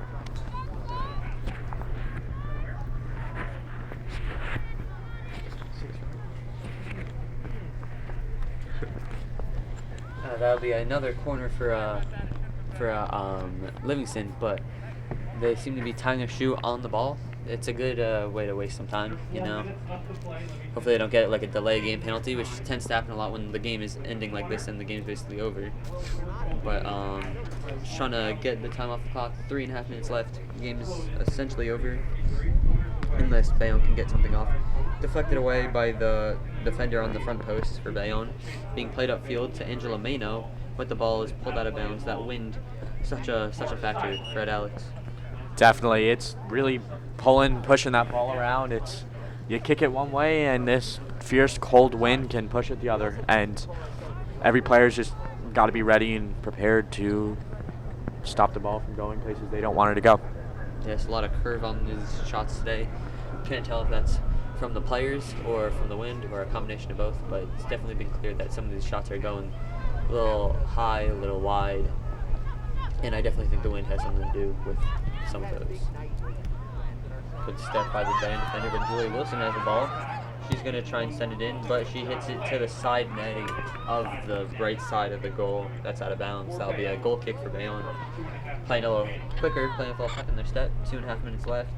That'll be another corner for Livingston, but they seem to be tying a shoe on the ball. it's a good way to waste some time, you know. Hopefully they don't get like a delay game penalty, which tends to happen a lot when the game is ending like this and the game's basically over. But just trying to get the time off the clock. 3.5 minutes left. The game is essentially over, unless Bayonne can get something off. Deflected away by the defender on the front post for Bayonne, being played upfield to Angela Mano, but the ball is pulled out of bounds. That wind, such a factor for Alex. Definitely, it's really pushing that ball around. It's you kick it one way, and this fierce cold wind can push it the other. And every player's just got to be ready and prepared to stop the ball from going places they don't want it to go. Yes, a lot of curve on these shots today. Can't tell if that's from the players or from the wind or a combination of both, but it's definitely been clear that some of these shots are going a little high, a little wide, and I definitely think the wind has something to do with some of those. Good step by the Bayonne defender, but Julie Wilson has the ball. She's going to try and send it in, but she hits it to the side netting of the right side of the goal. That's out of bounds. That'll be a goal kick for Bayonne. Playing a little quicker, playing a little pep in their step. 2.5 minutes left.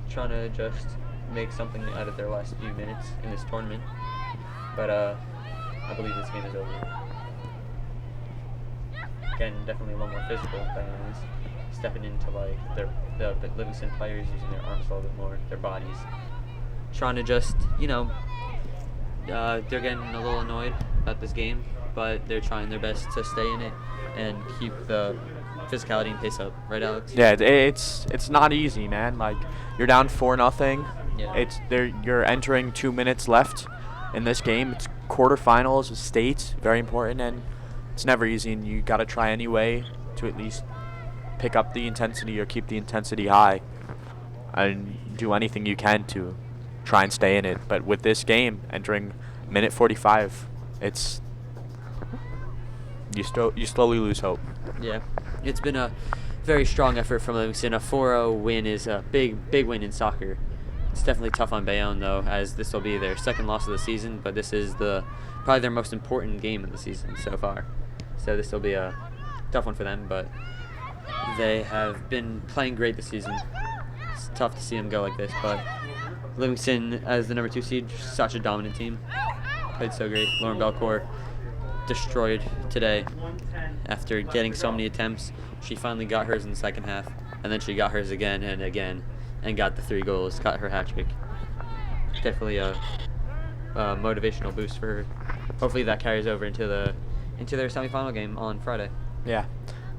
Trying to just make something out of their last few minutes in this tournament. But I believe this game is over. Again, definitely a lot more physical. Bayonne is stepping into like the Livingston players using their arms a little bit more, their bodies. Trying to just, you know, they're getting a little annoyed about this game, but they're trying their best to stay in it and keep the physicality and pace up. Right, Alex? Yeah, it's not easy, man. Like, you're down 4-0. Yeah. You're entering 2 minutes left in this game. It's quarterfinals, state, very important, and it's never easy, and you got to try anyway to at least pick up the intensity or keep the intensity high and do anything you can to try and stay in it. But with this game entering minute 45, it's you slowly lose hope. Yeah, it's been a very strong effort from Livingston. A 4-0 win is a big win in soccer. It's definitely tough on Bayonne though, as this will be their second loss of the season, but this is probably their most important game of the season so far. So this will be a tough one for them, but they have been playing great this season. It's tough to see them go like this, but Livingston, as the number 2 seed, such a dominant team. Played so great. Lauren Belcuore destroyed today. After getting so many attempts, she finally got hers in the second half, and then she got hers again and again, and got the 3 goals, got her hat trick. Definitely a motivational boost for her. Hopefully that carries over into their semifinal game on Friday. Yeah.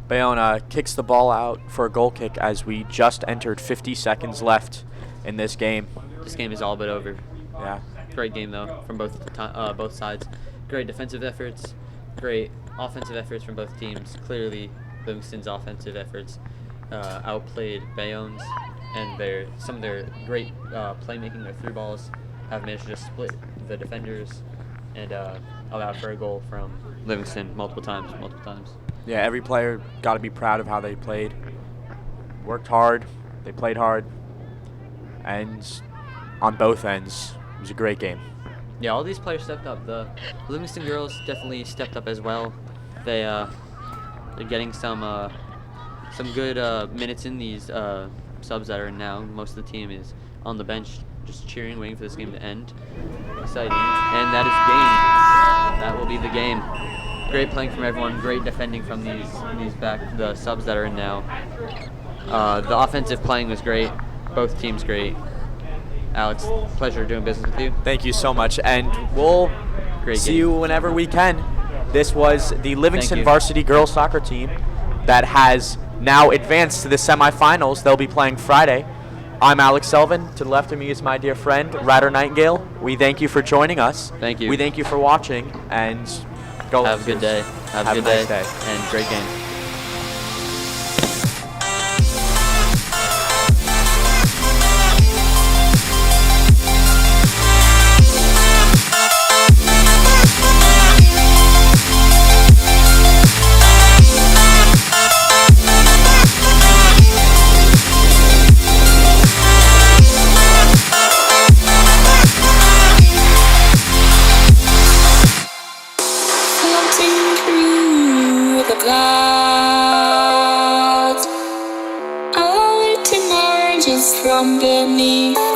Bayonne kicks the ball out for a goal kick as we just entered 50 seconds left in this game. This game is all but over. Yeah. Great game though from both sides. Great defensive efforts, great offensive efforts from both teams. Clearly, Livingston's offensive efforts outplayed Bayonne's, and some of their great playmaking, their through balls, have managed to split the defenders and allowed for a goal from Livingston multiple times. Yeah, every player got to be proud of how they played. Worked hard, they played hard, and on both ends, it was a great game. Yeah, all these players stepped up. The Livingston girls definitely stepped up as well. They're getting some good minutes in these subs that are in now. Most of the team is on the bench just cheering, waiting for this game to end. Exciting. And that is game. That will be the game. Great playing from everyone. Great defending from the subs that are in now. The offensive playing was great. Both teams great. Alex, pleasure doing business with you. Thank you so much, and we'll see you whenever we can. This was the Livingston varsity girls soccer team that has now advanced to the semifinals. They'll be playing Friday. I'm Alex Selvin. To the left of me is my dear friend, Ryder Nightingale. We thank you for joining us. Thank you. We thank you for watching, and go. Have a good day. Have a good nice day. day. And great game. Just from beneath.